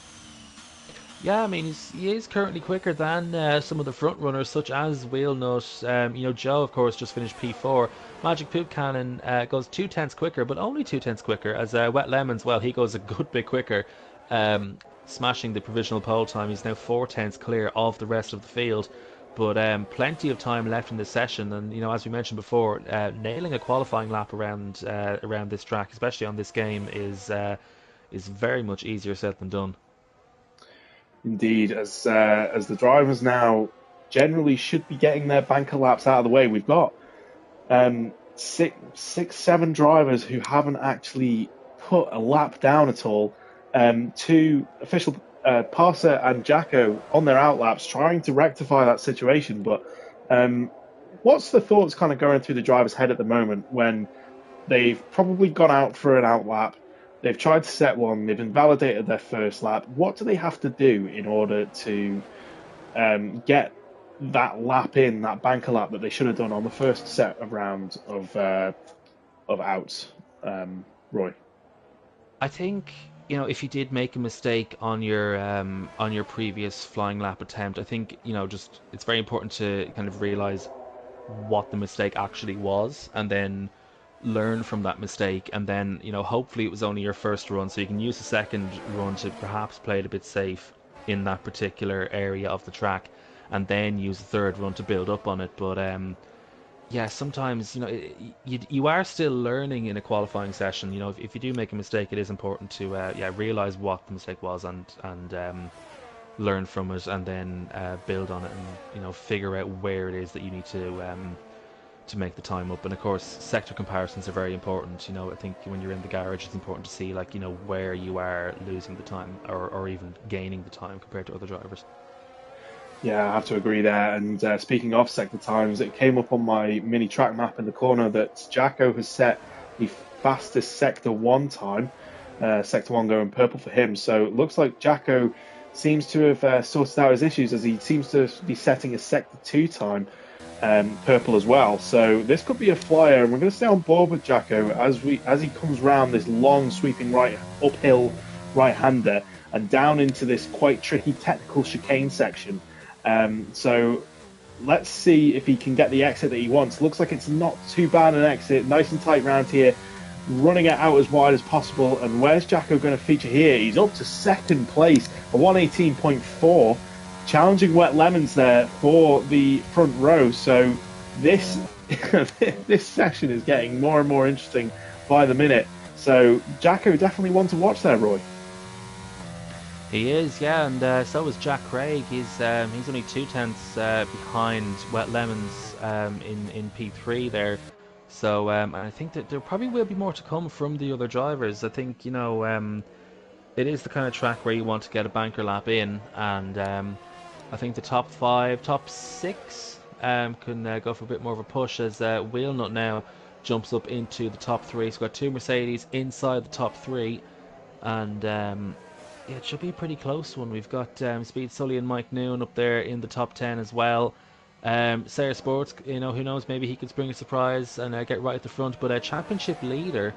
B: Yeah, I mean he is currently quicker than some of the front runners, such as Wheelnut. Joe, of course, just finished P4. Magic Poop Cannon goes 2/10 quicker, but only 2/10 quicker. As Wet Lemons, well, he goes a good bit quicker, smashing the provisional pole time. He's now 4/10 clear of the rest of the field. But plenty of time left in this session, and as we mentioned before, nailing a qualifying lap around this track, especially on this game, is very much easier said than done.
A: Indeed, as the drivers now generally should be getting their banker laps out of the way. We've got six, seven drivers who haven't actually put a lap down at all. Two official Parser and Jacko on their outlaps trying to rectify that situation. But what's the thoughts kind of going through the driver's head at the moment when they've probably gone out for an outlap? They've tried to set one. They've invalidated their first lap. What do they have to do in order to get that lap in, that banker lap that they should have done on the first set of rounds of outs? Roy.
B: I think if you did make a mistake on your previous flying lap attempt, I think just it's very important to kind of realize what the mistake actually was, and then learn from that mistake, and then hopefully it was only your first run, so you can use the second run to perhaps play it a bit safe in that particular area of the track, and then use the third run to build up on it. But yeah, sometimes you are still learning in a qualifying session. If you do make a mistake, it is important to yeah, realize what the mistake was, and learn from it, and then build on it, and figure out where it is that you need to make the time up. And of course, sector comparisons are very important. I think when you're in the garage, it's important to see where you are losing the time, or even gaining the time compared to other drivers.
A: Yeah, I have to agree there. And speaking of sector times, it came up on my mini track map in the corner that Jacko has set the fastest sector one time. Sector one going purple for him. So it looks like Jacko seems to have sorted out his issues, as he seems to be setting a sector two time purple as well. So this could be a flyer, and we're going to stay on board with Jacko as he comes round this long sweeping right uphill right hander and down into this quite tricky technical chicane section. So let's see if he can get the exit that he wants. Looks like it's not too bad an exit, nice and tight round here, running it out as wide as possible. And where's Jacko going to feature here? He's up to second place, a 118.4, challenging Wet Lemons there for the front row. So this this session is getting more and more interesting by the minute. So Jacko definitely one to watch there, Roy.
B: He is, yeah, and so is Jack Craig. He's only 2/10 behind Wet Lemons in P3 there. So I think that there probably will be more to come from the other drivers. I think it is the kind of track where you want to get a banker lap in, and I think the top five, top six can go for a bit more of a push, as Wheelnut now jumps up into the top three. So we've got two Mercedes inside the top three, and yeah, it should be a pretty close one. We've got Speed Sully and Mike Noon up there in the top 10 as well. Sayre Sports, who knows, maybe he could spring a surprise and get right at the front. But a championship leader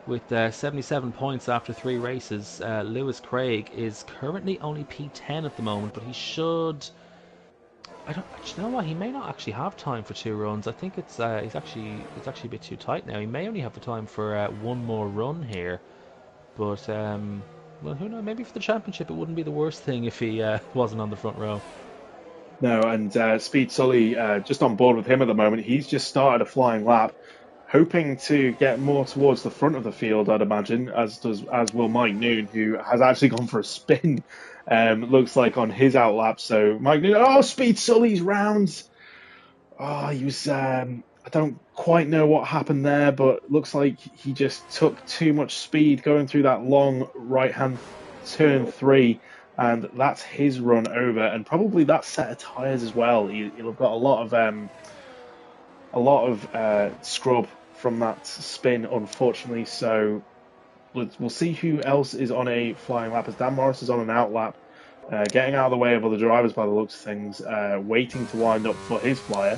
B: with 77 points after 3 races, Lewis Craig, is currently only P10 at the moment, but he should. I don't. You know what? He may not actually have time for 2 runs. I think it's actually a bit too tight now. He may only have the time for one more run here, but. Well, who knows? Maybe for the championship, it wouldn't be the worst thing if he wasn't on the front row.
A: No, and Speed Sully, just on board with him at the moment. He's just started a flying lap, hoping to get more towards the front of the field, I'd imagine, as will Mike Noon, who has actually gone for a spin. Looks like on his outlap. So Mike Noon, Speed Sully's round. Oh, he was. I don't quite know what happened there, but looks like he just took too much speed going through that long right-hand turn 3, and that's his run over, and probably that set of tyres as well. He'll have got a lot of scrub from that spin, unfortunately. So we'll see who else is on a flying lap, as Dan Morris is on an outlap, getting out of the way of other drivers by the looks of things, waiting to wind up for his flyer.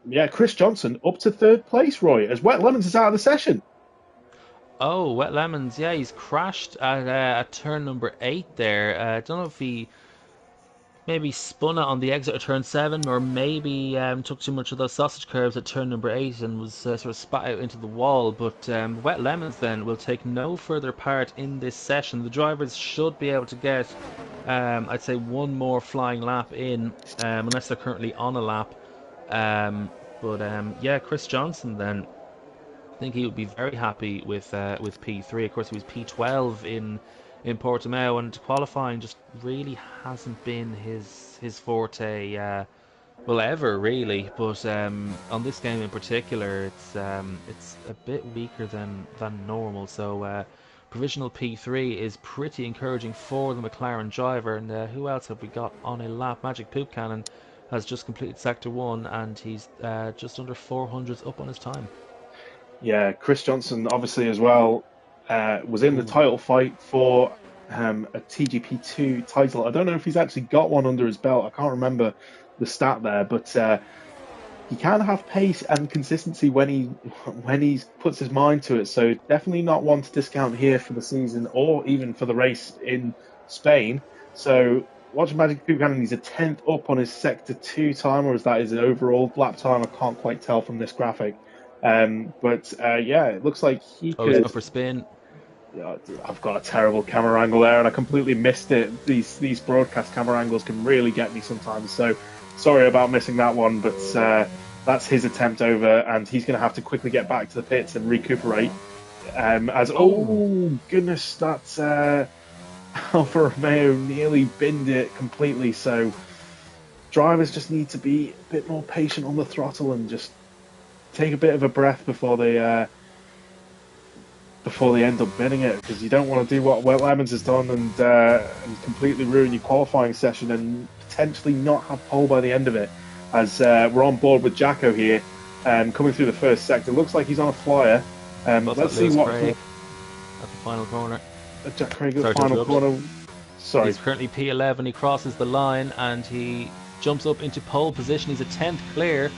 A: Yeah, Chris Johnson up to 3rd place, Roy, as Wet Lemons is out of the session.
B: Oh, Wet Lemons, yeah, he's crashed at turn number 8 there. I don't know if he maybe spun it on the exit of turn 7, or maybe took too much of those sausage curves at turn number 8 and was sort of spat out into the wall. But Wet Lemons then will take no further part in this session. The drivers should be able to get I'd say one more flying lap in, unless they're currently on a lap. Um, but yeah, Chris Johnson then. I think he would be very happy with P3. Of course, he was P12 in Portimao, and qualifying just really hasn't been his forte. Well, ever really, but on this game in particular, it's a bit weaker than normal. So provisional P3 is pretty encouraging for the McLaren driver. And who else have we got on a lap? Magic Poop Cannon has just completed Sector 1, and he's just under 400s up on his time.
A: Yeah, Chris Johnson obviously as well was in the
B: Ooh.
A: title fight for a TGP2 title. I don't know if he's actually got one under his belt. I can't remember the stat there, but he can have pace and consistency when he puts his mind to it. So definitely not one to discount here for the season or even for the race in Spain. So watching Magic Buchanan, he's a tenth up on his Sector 2 time, or is that his overall lap time? I can't quite tell from this graphic. But yeah, it looks like he
B: Oh, he's
A: could.
B: going for spin.
A: Yeah, I've got a terrible camera angle there, and I completely missed it. These broadcast camera angles can really get me sometimes. So sorry about missing that one, but that's his attempt over, and he's going to have to quickly get back to the pits and recuperate. As
B: Oh,
A: oh goodness, that's Alfa Romeo nearly binned it completely. So drivers just need to be a bit more patient on the throttle and just take a bit of a breath before they end up binning it, because you don't want to do what Wet Lemons has done and completely ruin your qualifying session and potentially not have pole by the end of it. As we're on board with Jacko here, coming through the first sector, looks like he's on a flyer.
B: that's
A: Let's
B: at
A: see
B: Lewis
A: what
B: Craig at the final corner.
A: Jack Craig at the
B: Sorry to
A: final
B: interrupt.
A: corner. Sorry.
B: He's currently P11. He crosses the line and he jumps up into pole position. He's a 10th clear.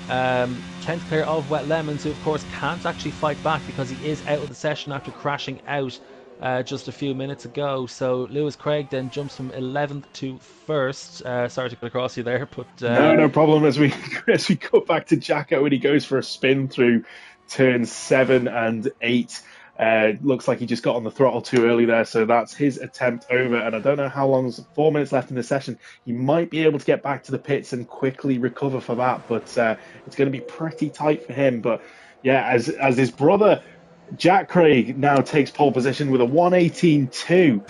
B: 10th clear of Wet Lemons, who of course can't actually fight back because he is out of the session after crashing out just a few minutes ago. So Lewis Craig then jumps from 11th to 1st. Sorry to cut across you there, but
A: No, no problem. As we as we cut back to Jacko and he goes for a spin through turns 7 and 8. Looks like he just got on the throttle too early there, so that's his attempt over. And I don't know how long's 4 minutes left in the session. He might be able to get back to the pits and quickly recover for that, but it's going to be pretty tight for him. But yeah, as his brother Jack Craig now takes pole position with a 1:18.2.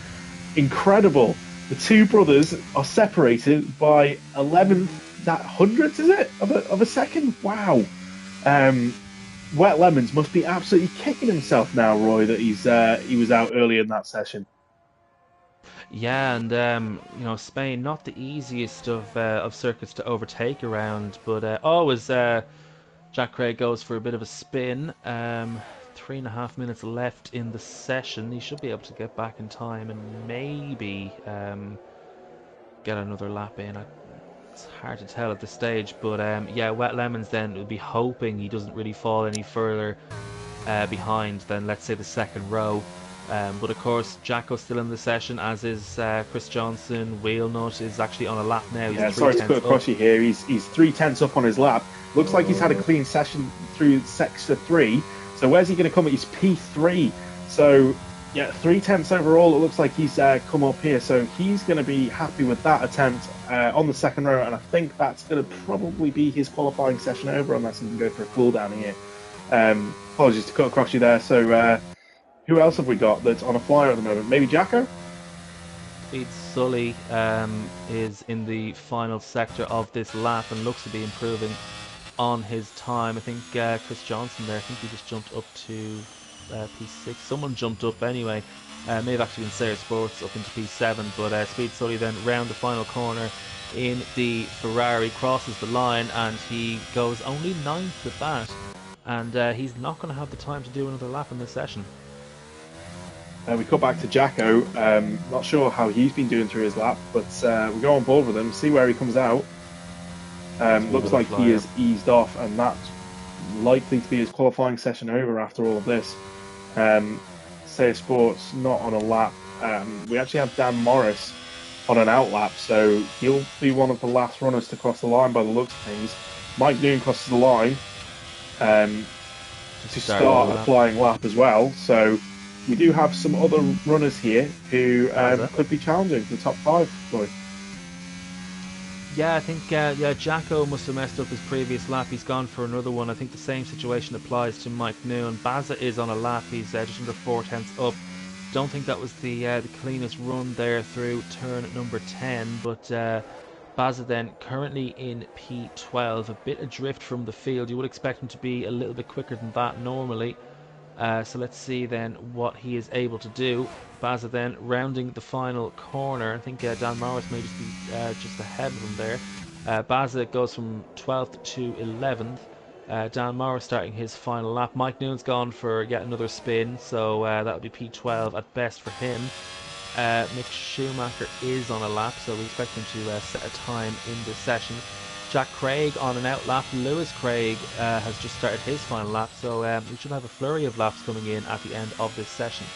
A: Incredible. The two brothers are separated by 11th, that hundredths, is it, of a second? Wow. Um, Wet Lemons must be absolutely kicking himself now, Roy, that he was out early in that session.
B: yeah, and Spain not the easiest of circuits to overtake around, but always Jack Craig goes for a bit of a spin. 3.5 minutes left in the session. He should be able to get back in time and maybe get another lap in. It's hard to tell at this stage, but yeah, Wet Lemons then would be hoping he doesn't really fall any further behind than, let's say, the second row. But of course, Jacko's still in the session, as is Chris Johnson. Wheelnut is actually on a lap now.
A: Yeah,
B: He's three
A: sorry to cut
B: tenths up.
A: across you here. He's 3 tenths up on his lap. Looks like he's had a clean session through sector 3. So where's he going to come at? He's P3. So yeah, 3 tenths overall. It looks like he's come up here. So he's going to be happy with that attempt on the second row. And I think that's going to probably be his qualifying session over, unless he can go for a cool down here. Apologies to cut across you there. So who else have we got that's on a flyer at the moment? Maybe Jacko?
B: Speed Sully is in the final sector of this lap and looks to be improving on his time. I think Chris Johnson there, I think he just jumped up to P6. Someone jumped up anyway. May have actually been Sayre Sports up into P7, but Speed Sully then round the final corner in the Ferrari, crosses the line, and he goes only 9th at that. And he's not going to have the time to do another lap in this session.
A: We cut back to Jacko. Not sure how he's been doing through his lap, but we go on board with him, see where he comes out. Looks like he is eased off, and that's likely to be his qualifying session over after all of this. Sayre Sports not on a lap. We actually have Dan Morris on an out lap, so he'll be one of the last runners to cross the line by the looks of things. Mike Noon crosses the line to start a flying lap as well, so we do have some other runners here who
B: Baza.
A: could be challenging for the top five, Roy.
B: Yeah, I think yeah, Jacko must have messed up his previous lap. He's gone for another one. I think the same situation applies to Mike Noon. Baza is on a lap. He's just under 4 tenths up. Don't think that was the cleanest run there through turn number 10, but Baza then currently in P12, a bit adrift from the field. You would expect him to be a little bit quicker than that normally. So let's see then what he is able to do. Baza then rounding the final corner. I think Dan Morris may just be just ahead of him there. Baza goes from 12th to 11th. Dan Morris starting his final lap. Mike Noon's gone for yet another spin, so that'll be P12 at best for him. Mick Schumacher is on a lap, so we expect him to set a time in this session. Jack Craig on an out lap. Lewis Craig has just started his final lap, so we should have a flurry of laps coming in at the end of this session.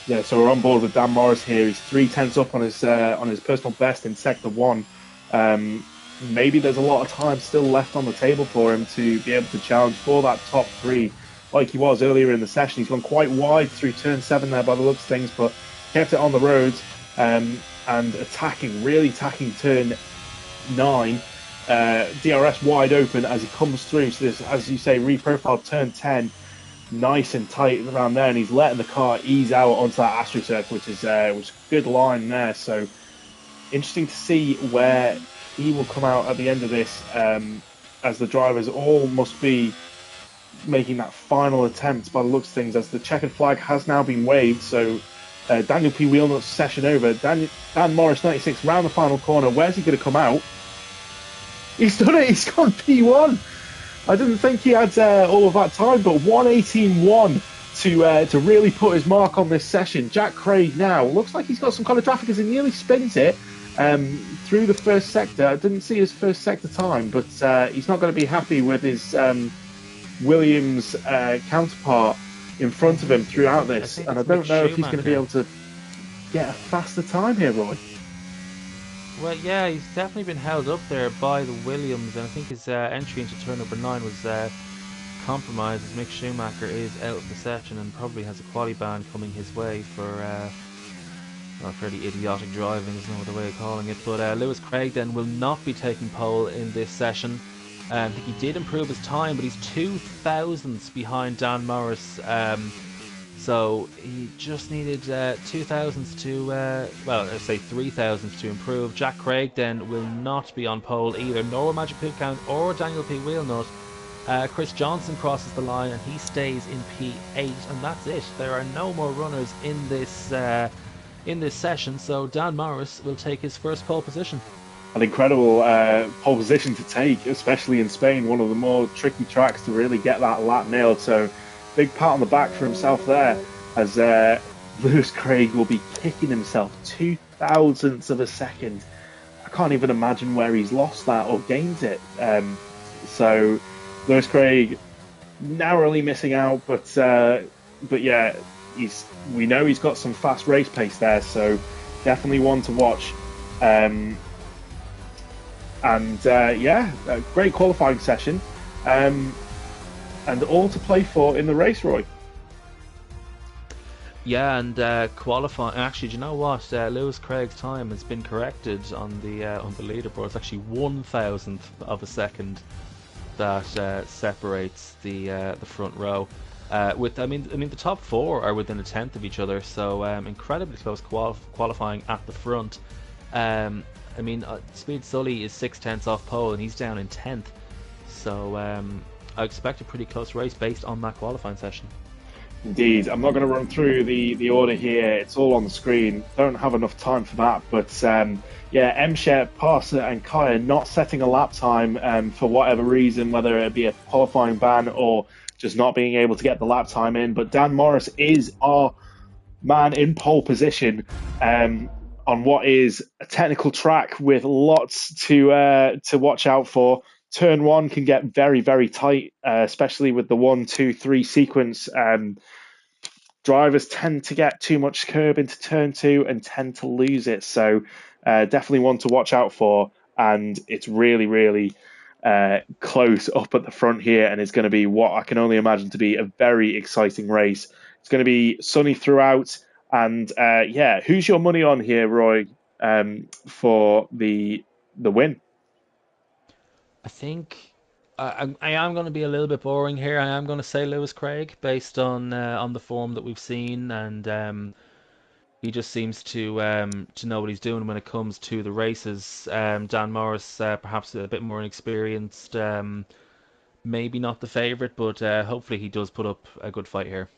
A: Yeah, so we're on board with Dan Morris here. He's 3 tenths up on his personal best in sector one. Maybe there's a lot of time still left on the table for him to be able to challenge for that top three, like he was earlier in the session. He's gone quite wide through turn seven there by the looks of things, but kept it on the roads and really attacking turn nine. DRS wide open as he comes through. So this, as you say, reprofiled turn 10, nice and tight around there, and he's letting the car ease out onto that AstroTurf, which is a good line there. So interesting to see where he will come out at the end of this, as the drivers all must be making that final attempt by the looks of things, as the checkered flag has now been waved. So Daniel P. Wheelnut's session over. Dan Morris 96 round the final corner. Where's he going to come out? He's done it. He's gone P1. I didn't think he had all of that time, but 1:18.1 to really put his mark on this session. Jack Craig now looks like he's got some kind of traffic as he nearly spins it through the first sector. I didn't see his first sector time, but he's not going to be happy with his Williams counterpart in front of him throughout
B: I
A: this,
B: think
A: and I
B: it's
A: don't
B: Mick
A: know if he's going to be
B: Schumacher.
A: able to get a faster time here, Roy.
B: Well, yeah, he's definitely been held up there by the Williams, and I think his entry into turn number 9 was compromised as Mick Schumacher is out of the session and probably has a quali ban coming his way for well, fairly idiotic driving, is no other way of calling it. But Lewis Craig then will not be taking pole in this session. I think he did improve his time, but he's 2 thousandths behind Dan Morris. So he just needed 2 thousandths to, well, I'd say 3 thousandths to improve. Jack Craig then will not be on pole either, nor Magic Poop Count or Daniel P. Wheelnut. Chris Johnson crosses the line and he stays in P8, and that's it. There are no more runners in this session, so Dan Morris will take his first pole position.
A: An incredible pole position to take, especially in Spain, one of the more tricky tracks to really get that lap nailed. So, big pat on the back for himself there, as Lewis Craig will be kicking himself 2 thousandths of a second. I can't even imagine where he's lost that or gained it. So, Lewis Craig narrowly missing out, but yeah, we know he's got some fast race pace there, so definitely one to watch. Um, and yeah, a great qualifying session, and all to play for in the race, Roy.
B: Yeah, and qualifying. Actually, do you know what? Lewis Craig's time has been corrected on the leaderboard. It's actually 1 thousandth of a second that separates the front row. With I mean the top four are within a tenth of each other, so incredibly close qualifying at the front. I mean, Speed Sully is 6 tenths off pole and he's down in 10th. So I expect a pretty close race based on that qualifying session.
A: Indeed, I'm not going to run through the order here. It's all on the screen. Don't have enough time for that. But yeah, Mshet, Parser, and Kaya not setting a lap time for whatever reason, whether it be a qualifying ban or just not being able to get the lap time in. But Dan Morris is our man in pole position on what is a technical track with lots to watch out for. Turn one can get very, very tight, especially with the 1, 2, 3 sequence. Drivers tend to get too much curb into turn two and tend to lose it. So definitely one to watch out for. And it's really, really close up at the front here. And it's going to be what I can only imagine to be a very exciting race It's going to be sunny throughout. And yeah, who's your money on here, Roy, for the win?
B: I think I am going to be a little bit boring here. I am going to say Lewis Craig based on the form that we've seen, and he just seems to know what he's doing when it comes to the races. Dan Morris, perhaps a bit more inexperienced, maybe not the favourite, but hopefully he does put up a good fight here.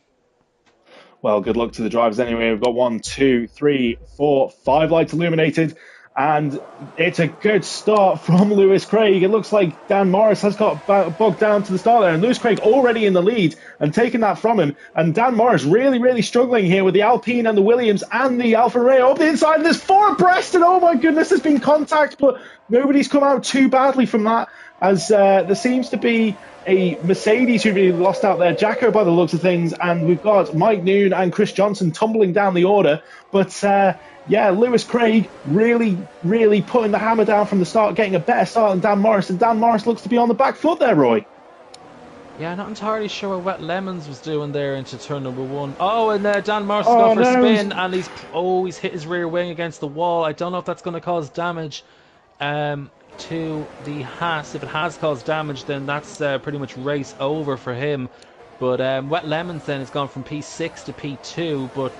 A: Well, good luck to the drivers anyway. We've got one, two, three, four, five lights illuminated, and it's a good start from Lewis Craig. It looks like Dan Morris has got bogged down to the start there, and Lewis Craig already in the lead and taking that from him. And Dan Morris really, really struggling here with the Alpine and the Williams and the Alfa Romeo up the inside. And there's four abreast, and oh my goodness, there's been contact, but nobody's come out too badly from that, as there seems to be a Mercedes who really lost out there, Jacko by the looks of things, and we've got Mike Noon and Chris Johnson tumbling down the order. But yeah, Lewis Craig really, really putting the hammer down from the start, getting a better start than Dan Morris, and Dan Morris looks to be on the back foot there, Roy.
B: Yeah, not entirely sure what Wet Lemons was doing there into turn number one. Oh, and Dan Morris has
A: Oh
B: gone for a
A: no!
B: spin, and he's hit his rear wing against the wall. I don't know if that's going to cause damage. To the Haas. If it has caused damage, then that's pretty much race over for him. But Wet Lemons then has gone from P6 to P2, but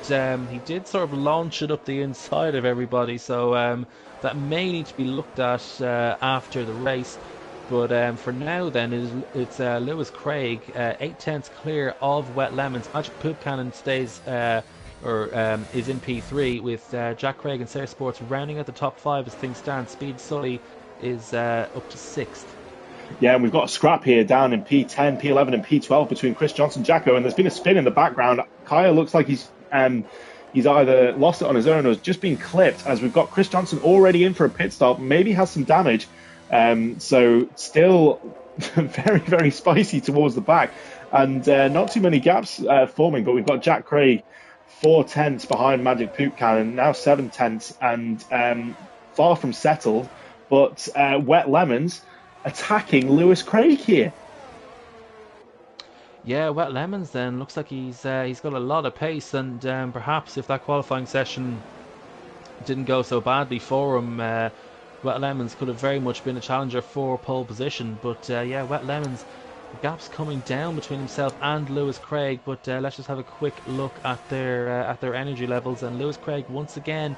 B: he did sort of launch it up the inside of everybody, so that may need to be looked at after the race. But for now then, it's Lewis Craig, 8 tenths clear of Wet Lemons. Magic Poop Cannon stays is in P3 with Jack Craig and Sarah Sports rounding out the top 5 as things stand. Speed Sully is up to 6th.
A: Yeah, and we've got a scrap here down in P10, P11, and P12 between Chris Johnson and Jacko, and there's been a spin in the background. Kaya looks like he's either lost it on his own or has just been clipped, as we've got Chris Johnson already in for a pit stop, maybe has some damage. So still very, very spicy towards the back, and not too many gaps forming, but we've got Jack Craig 4 tenths behind Magic Poop Cannon, now 7 tenths, and far from settled. But Wet Lemons attacking Lewis Craig here.
B: Yeah, Wet Lemons then looks like he's got a lot of pace, and perhaps if that qualifying session didn't go so badly for him, Wet Lemons could have very much been a challenger for pole position. But yeah, Wet Lemons, the gap's coming down between himself and Lewis Craig. But let's just have a quick look at their energy levels, and Lewis Craig once again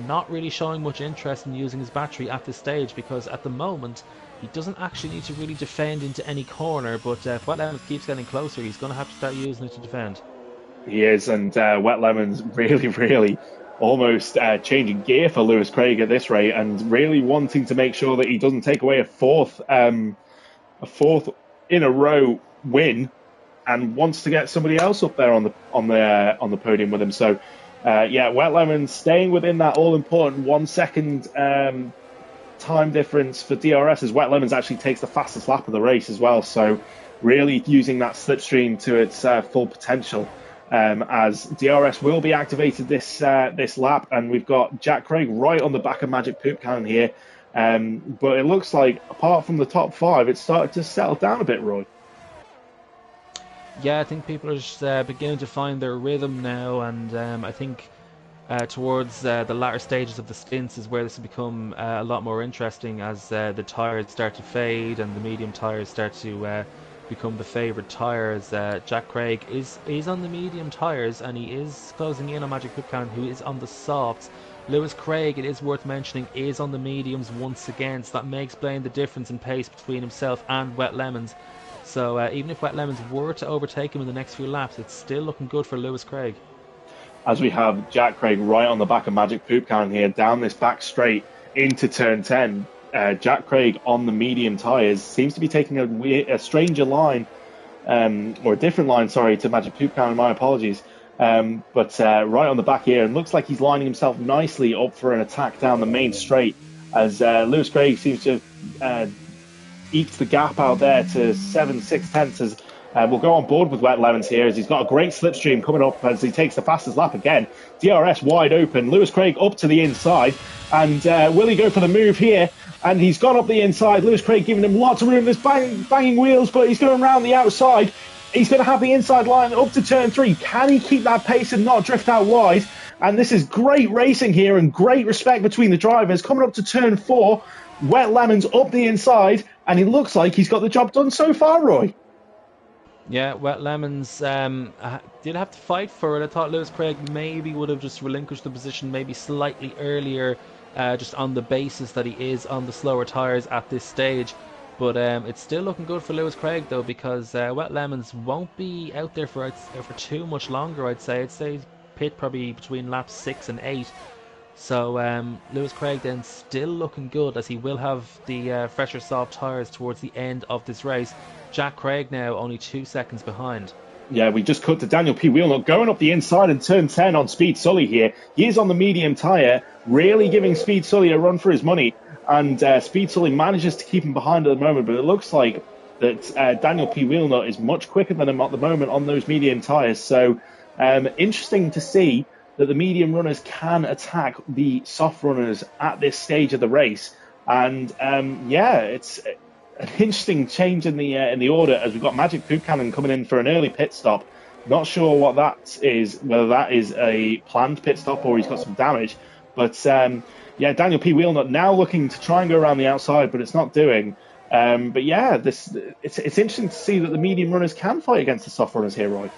B: not really showing much interest in using his battery at this stage, because at the moment he doesn't actually need to really defend into any corner, but if Wet Lemons keeps getting closer, he's going to have to start using it to defend.
A: He is, and Wet Lemons really, really almost changing gear for Lewis Craig at this rate, and really wanting to make sure that he doesn't take away a fourth in a row win, and wants to get somebody else up there on the podium with him. So yeah, Wet Lemons staying within that all-important 1 second time difference for DRS, as Wet Lemons actually takes the fastest lap of the race as well. So really using that slipstream to its full potential, as DRS will be activated this lap, and we've got Jack Craig right on the back of Magic Poop Cannon here. But it looks like, apart from the top 5, it's started to settle down a bit, Roy.
B: Yeah, I think people are just beginning to find their rhythm now, and I think towards the latter stages of the stints is where this has become a lot more interesting, as the tyres start to fade and the medium tyres start to become the favourite tyres. Jack Craig is on the medium tyres, and he is closing in on Magic Poop Cannon, who is on the softs. Lewis Craig, it is worth mentioning, is on the mediums once again, so that may explain the difference in pace between himself and Wet Lemons. So even if Wet Lemons were to overtake him in the next few laps, it's still looking good for Lewis Craig.
A: As we have Jack Craig right on the back of Magic Poop Cannon here, down this back straight into turn 10. Jack Craig on the medium tyres seems to be taking a stranger line, or a different line, sorry, to Magic Poop Cannon, my apologies. But right on the back here, and looks like he's lining himself nicely up for an attack down the main straight, as Lewis Craig seems to have eked the gap out there to 7/6 tenths, as we'll go on board with Wet Lemons here, as he's got a great slipstream coming up as he takes the fastest lap again. DRS wide open, Lewis Craig up to the inside, and will he go for the move here? And he's gone up the inside. Lewis Craig giving him lots of room. There's banging wheels, but he's going around the outside. He's going to have the inside line up to turn 3. Can he keep that pace and not drift out wide? And this is great racing here and great respect between the drivers. Coming up to turn 4, Wet Lemons up the inside, and it looks like he's got the job done so far, Roy.
B: Yeah, Wet Lemons did have to fight for it. I thought Lewis Craig maybe would have just relinquished the position maybe slightly earlier, just on the basis that he is on the slower tyres at this stage. But it's still looking good for Lewis Craig though, because Wet Lemons won't be out there for too much longer. I'd say pit probably between laps 6 and 8. So Lewis Craig then still looking good, as he will have the fresher soft tyres towards the end of this race. Jack Craig now only 2 seconds behind.
A: Yeah, we just cut to Daniel P. Wheelnut going up the inside in turn 10 on Speed Sully here. He is on the medium tyre, really giving Speed Sully a run for his money. And Speed Sully manages to keep him behind at the moment, but it looks like that Daniel P. Wheelnut is much quicker than him at the moment on those medium tyres. So interesting to see that the medium runners can attack the soft runners at this stage of the race. And it's an interesting change in the order, as we've got Magic Poop Cannon coming in for an early pit stop. Not sure what that is, whether that is a planned pit stop or he's got some damage. But Daniel P. Wheelnut now looking to try and go around the outside, but it's not doing. It's interesting to see that the medium runners can fight against the soft runners here, Roy.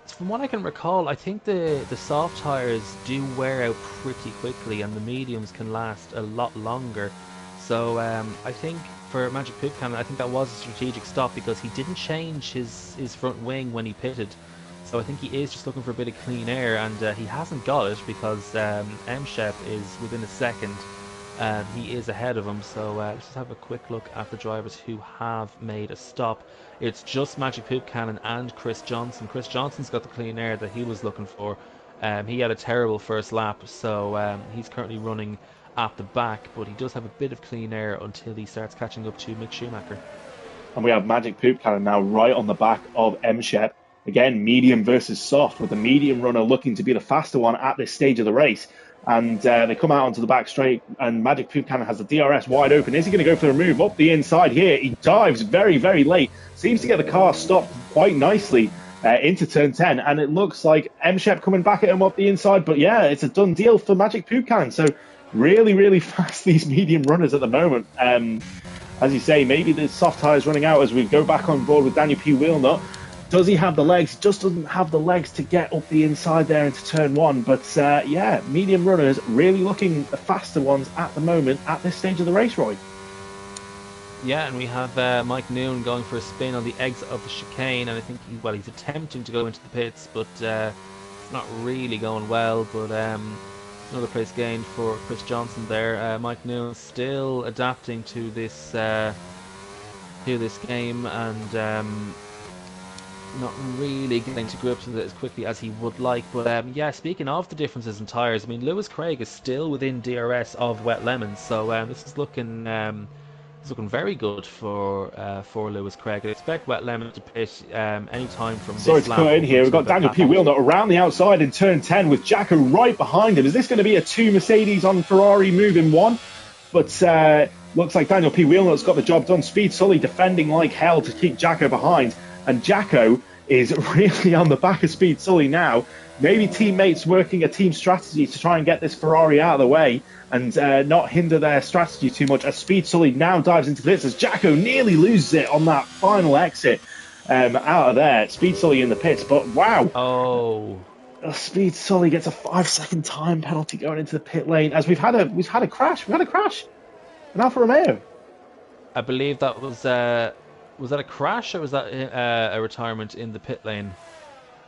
B: From what I can recall, I think the soft tyres do wear out pretty quickly, and the mediums can last a lot longer. So I think for Magic Poop Cannon, I think that was a strategic stop, because he didn't change his front wing when he pitted. So I think he is just looking for a bit of clean air, and he hasn't got it, because M-Shep is within a second. He is ahead of him. So let's just have a quick look at the drivers who have made a stop. It's just Magic Poop Cannon and Chris Johnson. Chris Johnson's got the clean air that he was looking for. He had a terrible first lap, so he's currently running at the back, but he does have a bit of clean air until he starts catching up to Mick Schumacher.
A: And we have Magic Poop Cannon now right on the back of M-Shep. Again, medium versus soft, with the medium runner looking to be the faster one at this stage of the race. And they come out onto the back straight, and Magic Poop Cannon has the DRS wide open. Is he going to go for the move up the inside here? He dives very, very late. Seems to get the car stopped quite nicely into turn 10. And it looks like M-Shep coming back at him up the inside. But yeah, it's a done deal for Magic Poop Cannon. So really, really fast, these medium runners at the moment. As you say, maybe the soft tyres running out as we go back on board with Daniel P. Wheelnut. Does he have the legs? Just doesn't have the legs to get up the inside there into turn 1. But medium runners really looking the faster ones at the moment at this stage of the race, Roy.
B: Yeah, and we have Mike Noon going for a spin on the exit of the chicane, and I think he's attempting to go into the pits, but it's not really going well. But another place gained for Chris Johnson there. Mike Noon still adapting to this game, and not really getting to grips with it as quickly as he would like. But speaking of the differences in tyres, I mean, Lewis Craig is still within DRS of Wet Lemons, so this is looking very good for Lewis Craig. I expect Wet Lemons to pit any time from this lap.
A: Sorry to cut in here. We've got Daniel P. Wheelnut around the outside in turn 10 with Jacko right behind him. Is this going to be a 2 Mercedes on Ferrari move in 1? But looks like Daniel P. Wheelnut's got the job done. Speed Sully defending like hell to keep Jacko behind. And Jacko is really on the back of Speed Sully now. Maybe teammates working a team strategy to try and get this Ferrari out of the way and not hinder their strategy too much, as Speed Sully now dives into the pits as Jacko nearly loses it on that final exit out of there. Speed Sully in the pits, but wow.
B: Oh.
A: Speed Sully gets a 5-second time penalty going into the pit lane, as we've had a crash. We've had a crash. An Alfa Romeo.
B: I believe that was that a crash, or was that a retirement in the pit lane?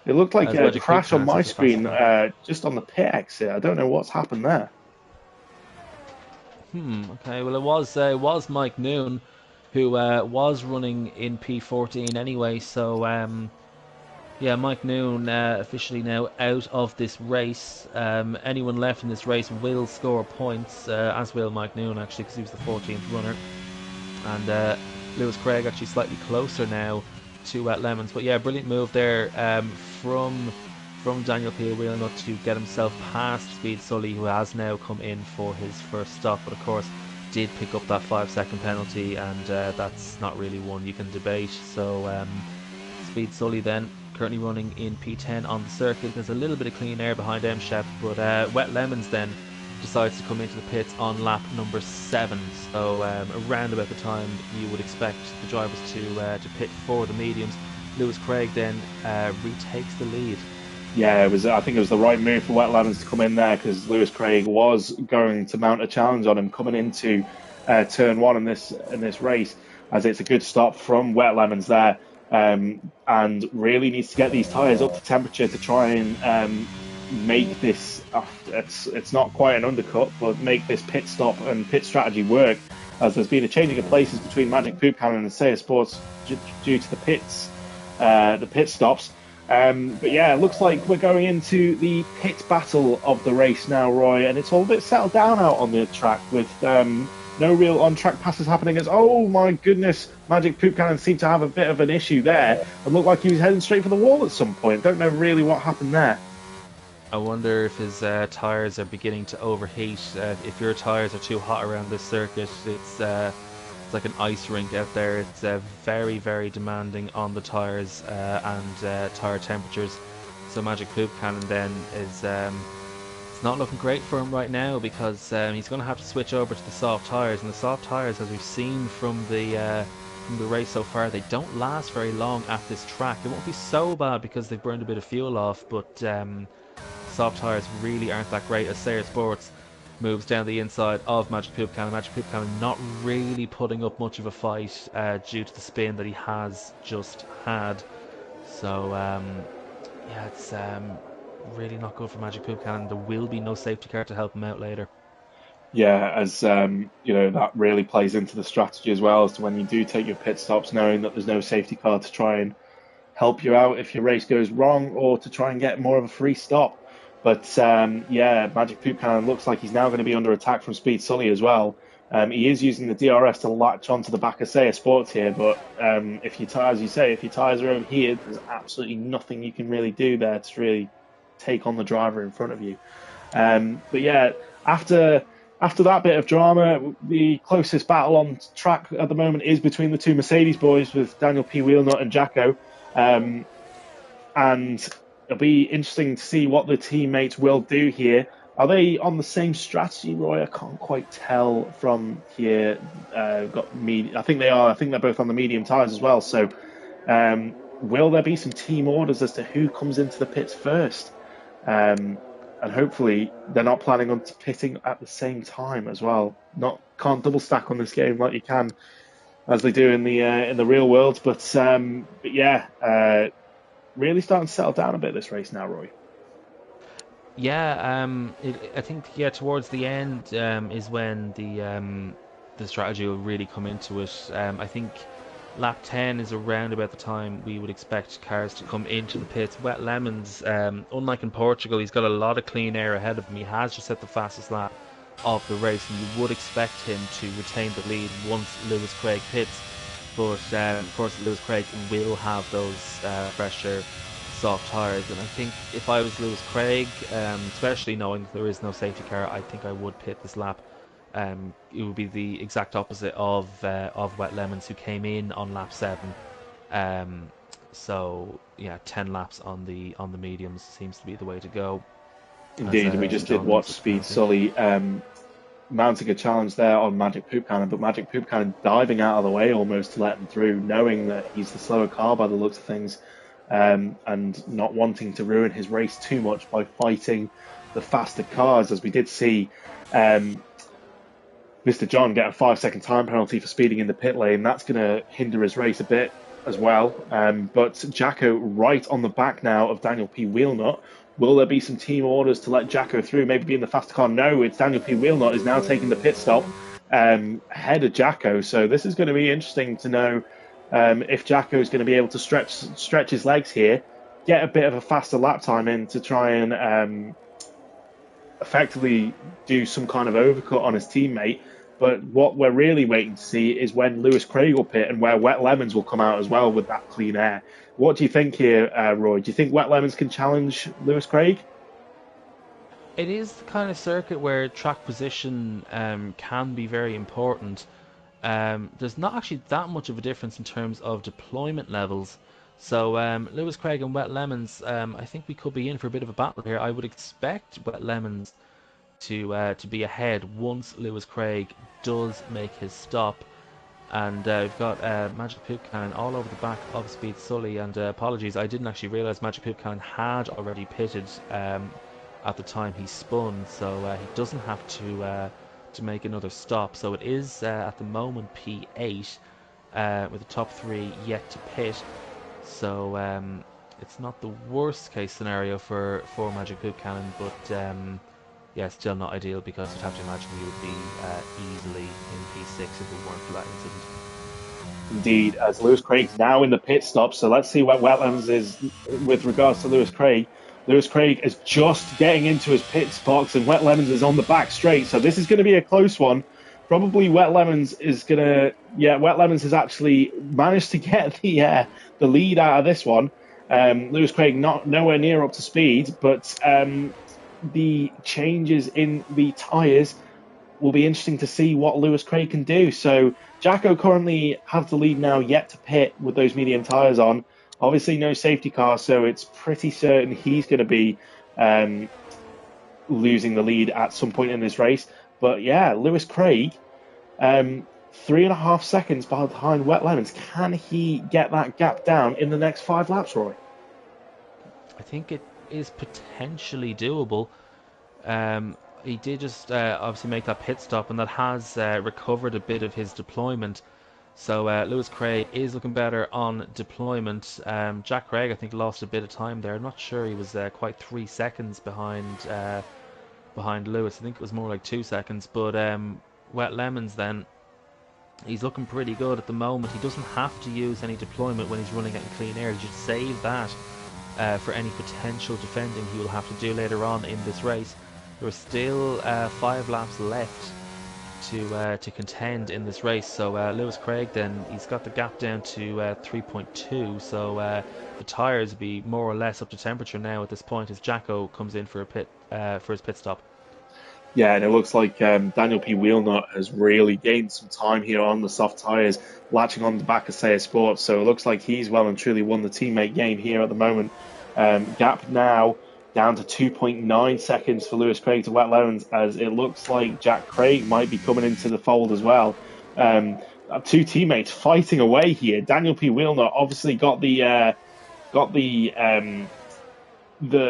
A: It looked like a crash on my screen, just on the pit exit. I don't know what's happened there.
B: Okay, well, it was Mike Noon who was running in P14 anyway, so Mike Noon officially now out of this race. Anyone left in this race will score points, as will Mike Noon, actually, because he was the 14th runner. And Lewis Craig actually slightly closer now to Lemons. But yeah, brilliant move there from Daniel P. Wheelnut to get himself past Speed Sully, who has now come in for his first stop, but of course did pick up that 5-second penalty, and that's not really one you can debate. So Speed Sully then, currently running in P10 on the circuit. There's a little bit of clean air behind M Shep, but Wet Lemons then decides to come into the pits on lap number 7. So around about the time you would expect the drivers to pit for the mediums. Lewis Craig then retakes the lead.
A: Yeah, it was. I think it was the right move for Wet Lemons to come in there because Lewis Craig was going to mount a challenge on him coming into turn one in this race, as it's a good stop from Wet Lemons there, and really needs to get these tyres up to temperature to try and make this. It's not quite an undercut, but make this pit stop and pit strategy work. As there's been a changing of places between Magic Poop Cannon and Seiya Sports due to the pit stops. But yeah, it looks like we're going into the pit battle of the race now, Roy, and it's all a bit settled down out on the track with no real on-track passes happening. As oh my goodness, Magic Poop Cannon seemed to have a bit of an issue there and looked like he was heading straight for the wall at some point. Don't know really what happened there.
B: I wonder if his tyres are beginning to overheat. If your tyres are too hot around this circuit, it's like an ice rink out there. It's very, very demanding on the tyres and tyre temperatures. So Magic Poop Cannon then is it's not looking great for him right now because he's going to have to switch over to the soft tyres. And the soft tyres, as we've seen from the race so far, they don't last very long at this track. It won't be so bad because they've burned a bit of fuel off, but soft tyres really aren't that great as Seiya Sports moves down the inside of Magic Poop Cannon. Magic Poop Cannon not really putting up much of a fight due to the spin that he has just had. So yeah, it's really not good for Magic Poop Cannon. There will be no safety car to help him out later.
A: Yeah, as that really plays into the strategy as well as to when you do take your pit stops, knowing that there's no safety car to try and help you out if your race goes wrong or to try and get more of a free stop. But yeah, Magic Poop Cannon looks like he's now going to be under attack from Speed Sully as well. He is using the DRS to latch onto the back of Seiya Sports here, but if your tires, you say, if your tires are overheated, there's absolutely nothing you can really do there to really take on the driver in front of you. But yeah, after that bit of drama, the closest battle on track at the moment is between the two Mercedes boys with Daniel P. Wheelnut and Jacko. And it'll be interesting to see what the teammates will do here. Are they on the same strategy, Roy? I can't quite tell from here. I think they are. I think they're both on the medium tyres as well. So, will there be some team orders as to who comes into the pits first? And hopefully they're not planning on pitting at the same time as well. Can't double stack on this game like you can as they do in the real world. But yeah, really starting to settle down a bit this race now, Roy.
B: Yeah, I think towards the end is when the strategy will really come into it. I think lap 10 is around about the time we would expect cars to come into the pits. Wet Lemons, unlike in Portugal, he's got a lot of clean air ahead of him. He has just set the fastest lap of the race, and you would expect him to retain the lead once Lewis Craig pits. But of course, Lewis Craig will have those fresher soft tyres, and I think if I was Lewis Craig, especially knowing that there is no safety car, I think I would pit this lap. It would be the exact opposite of Wet Lemons, who came in on lap 7. So yeah, 10 laps on the mediums seems to be the way to go.
A: Indeed, and we just did
B: John
A: watch
B: mentioned
A: Speed
B: penalty.
A: Sully mounting a challenge there on Magic Poop Cannon, but Magic Poop Cannon diving out of the way almost to let him through, knowing that he's the slower car by the looks of things, and not wanting to ruin his race too much by fighting the faster cars, as we did see Mr. John get a 5-second time penalty for speeding in the pit lane. That's going to hinder his race a bit as well. But Jacko right on the back now of Daniel P. Wheelnut. Will there be some team orders to let Jacko through, maybe be in the faster car? No, it's Daniel P. Wheelnut is now taking the pit stop ahead of Jacko. So this is going to be interesting to know if Jacko is going to be able to stretch his legs here, get a bit of a faster lap time in to try and effectively do some kind of overcut on his teammate. But what we're really waiting to see is when Lewis Craig will pit and where Wet Lemons will come out as well with that clean air. What do you think here, Roy? Do you think Wet Lemons can challenge Lewis Craig?
B: It is the kind of circuit where track position can be very important. There's not actually that much of a difference in terms of deployment levels. So Lewis Craig and Wet Lemons, I think we could be in for a bit of a battle here. I would expect Wet Lemons to be ahead once Lewis Craig does make his stop. And we've got Magic Poop Cannon all over the back of Speed Sully. And apologies, I didn't actually realise Magic Poop Cannon had already pitted at the time he spun, so he doesn't have to make another stop. So it is at the moment P8 with the top three yet to pit. So it's not the worst case scenario for Magic Poop Cannon, but yeah, still not ideal because I'd have to imagine he would be easily in P6 if it weren't for that incident.
A: Indeed, as Lewis Craig's now in the pit stop. So let's see what Wetlands is with regards to Lewis Craig. Lewis Craig is just getting into his pit box, and Wet Lemons is on the back straight. So this is going to be a close one. Probably Wet Lemons is gonna. Yeah, Wet Lemons has actually managed to get the lead out of this one. Lewis Craig not nowhere near up to speed, but the changes in the tyres will be interesting to see what Lewis Craig can do. So Jacko currently have the lead now, yet to pit with those medium tyres on. Obviously, no safety car, so it's pretty certain he's going to be losing the lead at some point in this race. But yeah, Lewis Craig, 3.5 seconds behind Wet Lemons. Can he get that gap down in the next 5 laps, Roy?
B: I think it is potentially doable. He did just obviously make that pit stop, and that has recovered a bit of his deployment. So Lewis Craig is looking better on deployment. Jack Craig, I think, lost a bit of time there. I'm not sure he was quite 3 seconds behind Lewis. I think it was more like 2 seconds. But Wet Lemons then, he's looking pretty good at the moment. He doesn't have to use any deployment when he's running out in clean air. He should save that for any potential defending he will have to do later on in this race. There are still 5 laps left to contend in this race. So Lewis Craig then, he's got the gap down to 3.2. So the tyres will be more or less up to temperature now at this point as Jacko comes in for a pit for his pit stop.
A: Yeah, and it looks like Daniel P. Wheelnut has really gained some time here on the soft tyres, latching on the back of Saya Sports. So it looks like he's well and truly won the teammate game here at the moment. Gap now down to 2.9 seconds for Lewis Craig to Wet Lemons, as it looks like Jack Craig might be coming into the fold as well. Two teammates fighting away here. Daniel P. Wheelnut obviously got the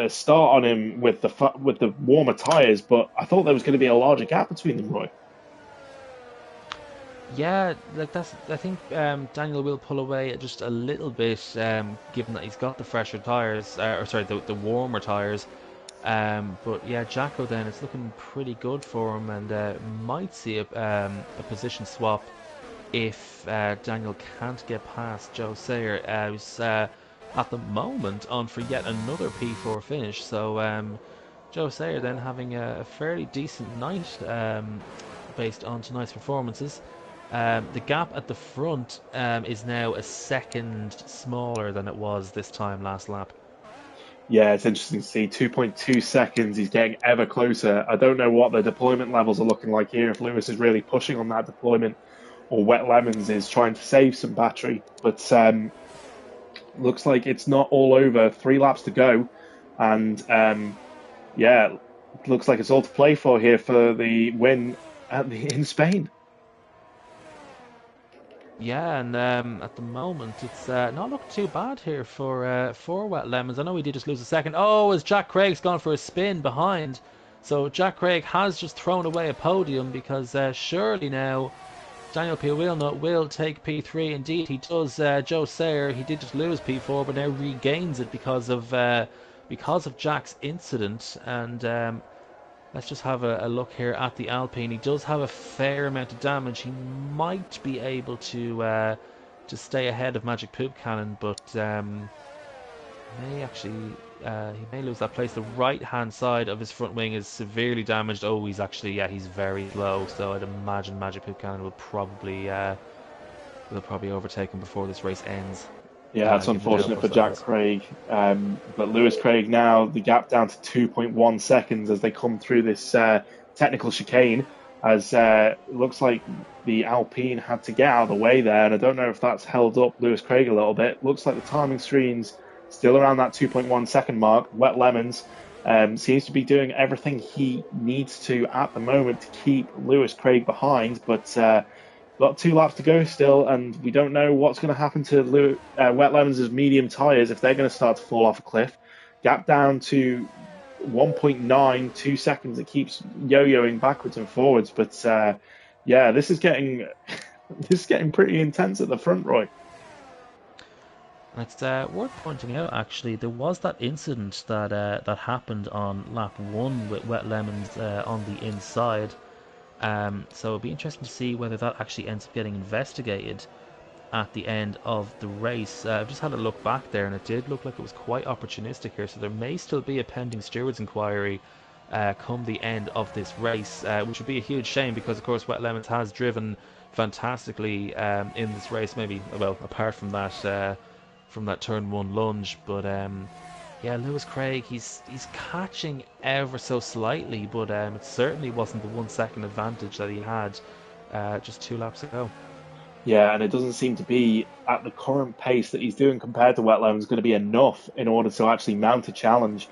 A: start on him with the warmer tyres, but I thought there was going to be a larger gap between them, Roy.
B: Yeah, like that's. I think Daniel will pull away just a little bit, given that he's got the fresher tires, or sorry, the warmer tires. But yeah, Jacko then it's looking pretty good for him, and might see a position swap if Daniel can't get past Joe Sayer, who's at the moment on for yet another P4 finish. So Joe Sayer then having a fairly decent night based on tonight's performances. The gap at the front is now a second smaller than it was this time last lap.
A: Yeah, it's interesting to see. 2.2 seconds, he's getting ever closer. I don't know what the deployment levels are looking like here, if Lewis is really pushing on that deployment or Wet Lemons is trying to save some battery. But looks like it's not all over. 3 laps to go. And yeah, looks like it's all to play for here for the win in Spain.
B: Yeah, and at the moment it's not looking too bad here for Wet Lemons. I know we did just lose a second. Oh, as Jack Craig's gone for a spin behind, so Jack Craig has just thrown away a podium because surely now Daniel P. Wheelnut will take P3. Indeed, he does. Joe Sayer, he did just lose P4, but now regains it because of Jack's incident. And let's just have a look here at the Alpine. He does have a fair amount of damage. He might be able to stay ahead of Magic Poop Cannon, but may actually he may lose that place. The right hand side of his front wing is severely damaged. Oh, he's actually, yeah, he's very low. So I'd imagine Magic Poop Cannon will probably overtake him before this race ends.
A: Yeah, that's unfortunate for Jack Craig. But Lewis Craig now, the gap down to 2.1 seconds as they come through this technical chicane. as it looks like the Alpine had to get out of the way there, and I don't know if that's held up Lewis Craig a little bit. Looks like the timing screen's still around that 2.1 second mark. Wet Lemons seems to be doing everything he needs to at the moment to keep Lewis Craig behind, but got 2 laps to go still, and we don't know what's going to happen to Wet Lemons' medium tyres if they're going to start to fall off a cliff. Gap down to 1.92 seconds. It keeps yo-yoing backwards and forwards, but yeah, this is getting pretty intense at the front, Roy.
B: It's worth pointing out, actually, there was that incident that happened on lap one with Wet Lemons on the inside. So it'll be interesting to see whether that actually ends up getting investigated at the end of the race. I've just had a look back there, and it did look like it was quite opportunistic here. So there may still be a pending stewards inquiry come the end of this race, which would be a huge shame because, of course, Wet Lemons has driven fantastically in this race. Maybe, well, apart from that turn one lunge, but yeah, Lewis Craig, he's catching ever so slightly, but it certainly wasn't the 1 second advantage that he had just 2 laps ago.
A: Yeah, and it doesn't seem to be at the current pace that he's doing compared to Wet Lemons going to be enough in order to actually mount a challenge.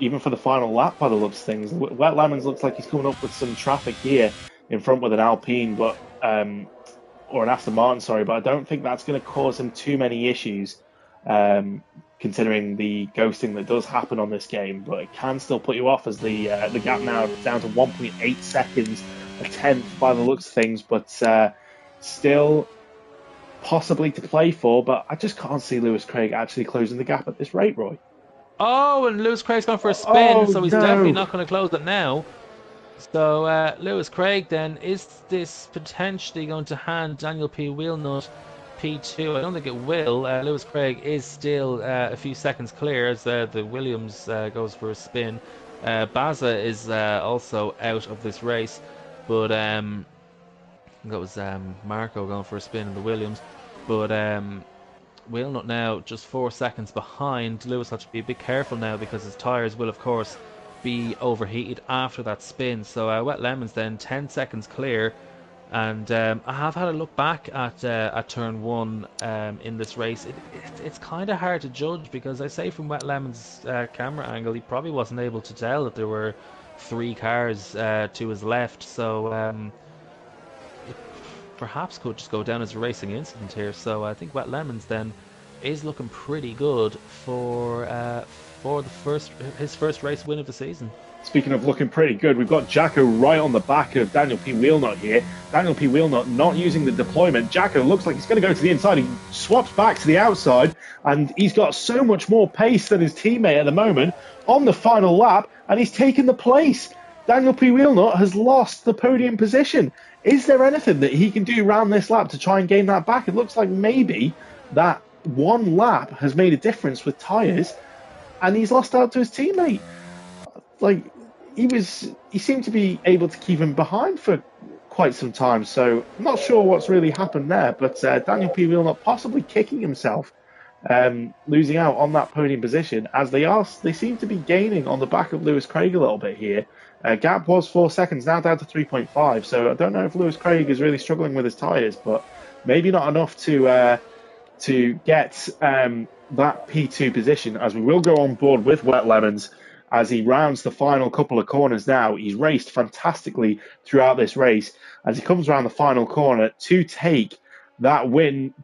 A: Even for the final lap, by the looks of things, Wet Lemons looks like he's coming up with some traffic here in front with an Alpine, but or an Aston Martin, sorry, but I don't think that's going to cause him too many issues, considering the ghosting that does happen on this game. But it can still put you off as the gap now is down to 1.8 seconds, a tenth by the looks of things, but still possibly to play for. But I just can't see Lewis Craig actually closing the gap at this rate, Roy.
B: Oh, and Lewis Craig's gone for a spin,
A: Oh
B: so he's
A: no!
B: definitely not going to close it now. So Lewis Craig then, is this potentially going to hand Daniel P. Wheelnut P2? I don't think it will. Lewis Craig is still a few seconds clear as the Williams goes for a spin. Baza is also out of this race, but that was Marco going for a spin in the Williams. But Wheelnut now just 4 seconds behind. Lewis has to be a bit careful now because his tyres will, of course, be overheated after that spin. So Wet Lemons then 10 seconds clear, and I have had a look back at turn one in this race. It's kind of hard to judge because I say from Wet Lemons' camera angle, he probably wasn't able to tell that there were 3 cars to his left. So it perhaps could just go down as a racing incident here. So I think Wet Lemons then is looking pretty good for his first race win of the season.
A: Speaking of looking pretty good, we've got Jacko right on the back of Daniel P. Wheelnut here. Daniel P. Wheelnut not using the deployment. Jacko looks like he's going to go to the inside. He swaps back to the outside, and he's got so much more pace than his teammate at the moment on the final lap, and he's taken the place. Daniel P. Wheelnut has lost the podium position. Is there anything that he can do around this lap to try and gain that back? It looks like maybe that 1 lap has made a difference with tyres, and he's lost out to his teammate. Like, he seemed to be able to keep him behind for quite some time, so I'm not sure what's really happened there, but Daniel P. Wheelnut possibly kicking himself, losing out on that podium position, as they seem to be gaining on the back of Lewis Craig a little bit here. Gap was 4 seconds, now down to 3.5, so I don't know if Lewis Craig is really struggling with his tyres, but maybe not enough to get that P2 position, as we will go on board with Wet Lemons as he rounds the final couple of corners now. He's raced fantastically throughout this race as he comes around the final corner to take that win,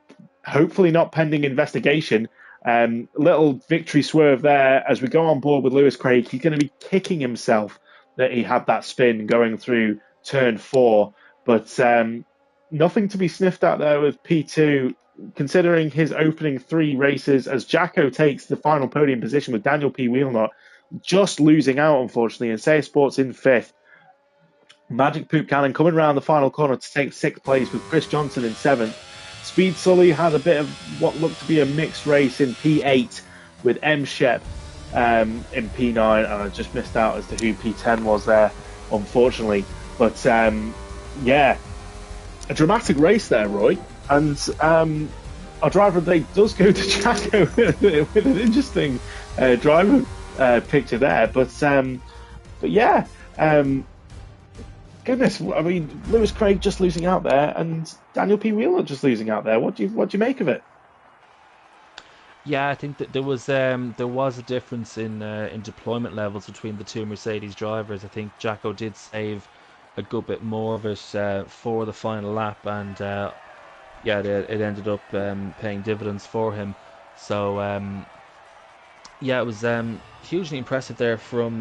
A: hopefully not pending investigation. Little victory swerve there as we go on board with Lewis Craig. He's going to be kicking himself that he had that spin going through turn 4, but nothing to be sniffed at there with P2, considering his opening 3 races, as Jacko takes the final podium position with Daniel P. Wheelnut just losing out, unfortunately, and Say Sports in 5th. Magic Poop Cannon coming around the final corner to take 6th place with Chris Johnson in 7th. Speed Sully had a bit of what looked to be a mixed race in P8 with M. Shep in P9, and I just missed out as to who P10 was there, unfortunately. But yeah, a dramatic race there, Roy. And our driver of the day does go to Jacko with an interesting driver picture there. But yeah, goodness, I mean, Lewis Craig just losing out there, and Daniel P. Wheeler just losing out there. What do you make of it?
B: Yeah, I think that there was a difference in deployment levels between the two Mercedes drivers. I think Jacko did save a good bit more of it for the final lap, and yeah, it ended up paying dividends for him. So yeah, it was hugely impressive there from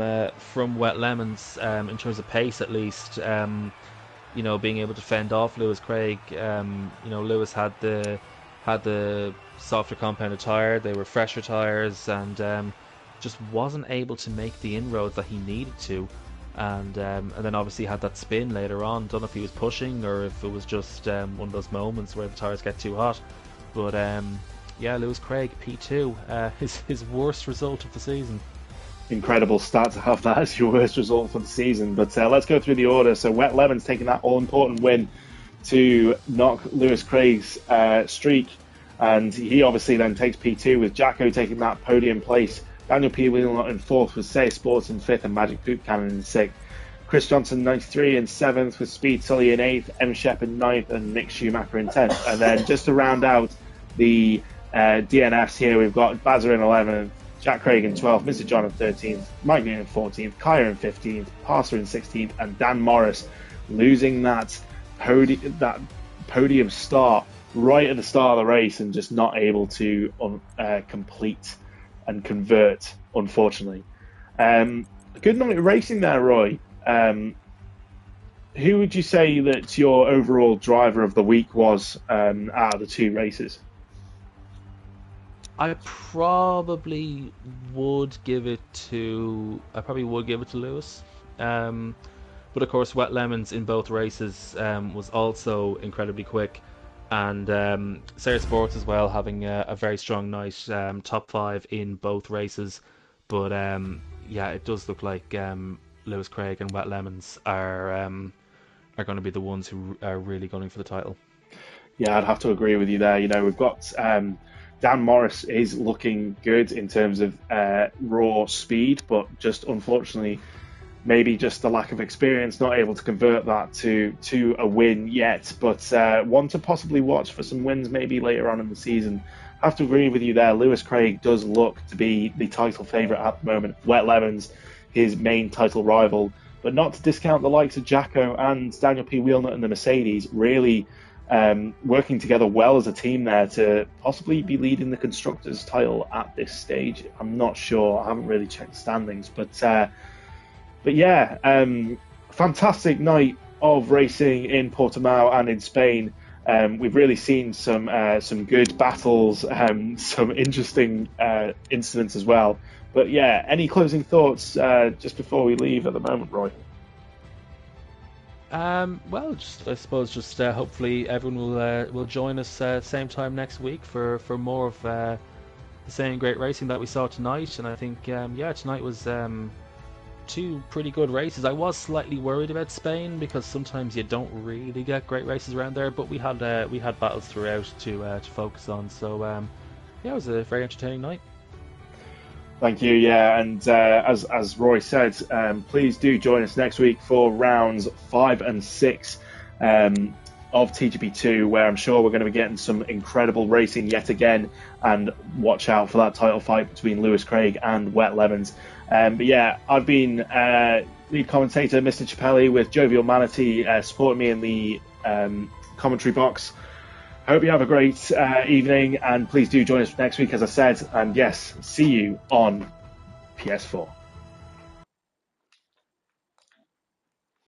B: Wet Lemons in terms of pace at least. Being able to fend off Lewis Craig. Lewis had the softer compounded tire. They were fresher tires, and just wasn't able to make the inroads that he needed to. And then obviously had that spin later on. Don't know if he was pushing or if it was just one of those moments where the tires get too hot. But yeah, Lewis Craig P2, his worst result of the season.
A: Incredible start to have that as your worst result for the season. But let's go through the order. So Wet Lemons taking that all-important win to knock Lewis Craig's streak, and he obviously then takes P2 with Jacko taking that podium place. Daniel P. Wheeler in fourth with Say Sports in fifth and Magic Poop Cannon in sixth. Chris Johnson 93 in seventh with Speed Sully in eighth, M. Shep in ninth, and Nick Schumacher in 10th. And then just to round out the DNFs here, we've got Bazza in 11th, Jack Craig in 12th, Mr. John in 13th, Mike Newton in 14th, Kaya in 15th, Parser in 16th, and Dan Morris losing that podium start right at the start of the race and just not able to complete and convert, unfortunately. Good night of racing there, Roy. Who would you say that your overall driver of the week was out of the two races?
B: I probably would give it to Lewis. But of course, Wet Lemons in both races was also incredibly quick, and Sarah Sports as well, having a very strong night, top five in both races. But yeah, it does look like Lewis Craig and Wet Lemons are going to be the ones who are really gunning for the title.
A: Yeah, I'd have to agree with you there. We've got Dan Morris is looking good in terms of raw speed, but just unfortunately, maybe just the lack of experience, not able to convert that to a win yet. But one to possibly watch for some wins maybe later on in the season. I have to agree with you there. Lewis Craig does look to be the title favourite at the moment. Wet Lemons, his main title rival. But not to discount the likes of Jacko and Daniel P. Wheelnut and the Mercedes, really working together well as a team there to possibly be leading the Constructors' title at this stage. I'm not sure. I haven't really checked the standings. But yeah, fantastic night of racing in Portimao and in Spain. We've really seen some good battles, some interesting incidents as well. But yeah, any closing thoughts just before we leave at the moment, Roy?
B: Well, I suppose hopefully everyone will join us same time next week for more of the same great racing that we saw tonight. And I think yeah, tonight was two pretty good races. I was slightly worried about Spain because sometimes you don't really get great races around there, but we had battles throughout to focus on. So yeah, it was a very entertaining night.
A: Thank you. Yeah, and as Roy said, please do join us next week for rounds 5 and 6 of TGP2, where I'm sure we're going to be getting some incredible racing yet again. And watch out for that title fight between Lewis Craig and Wet Lemons. But yeah, I've been lead commentator Mr. Chappelli with Jovial Manatee supporting me in the commentary box. I hope you have a great evening, and please do join us next week, as I said. And yes, see you on PS4.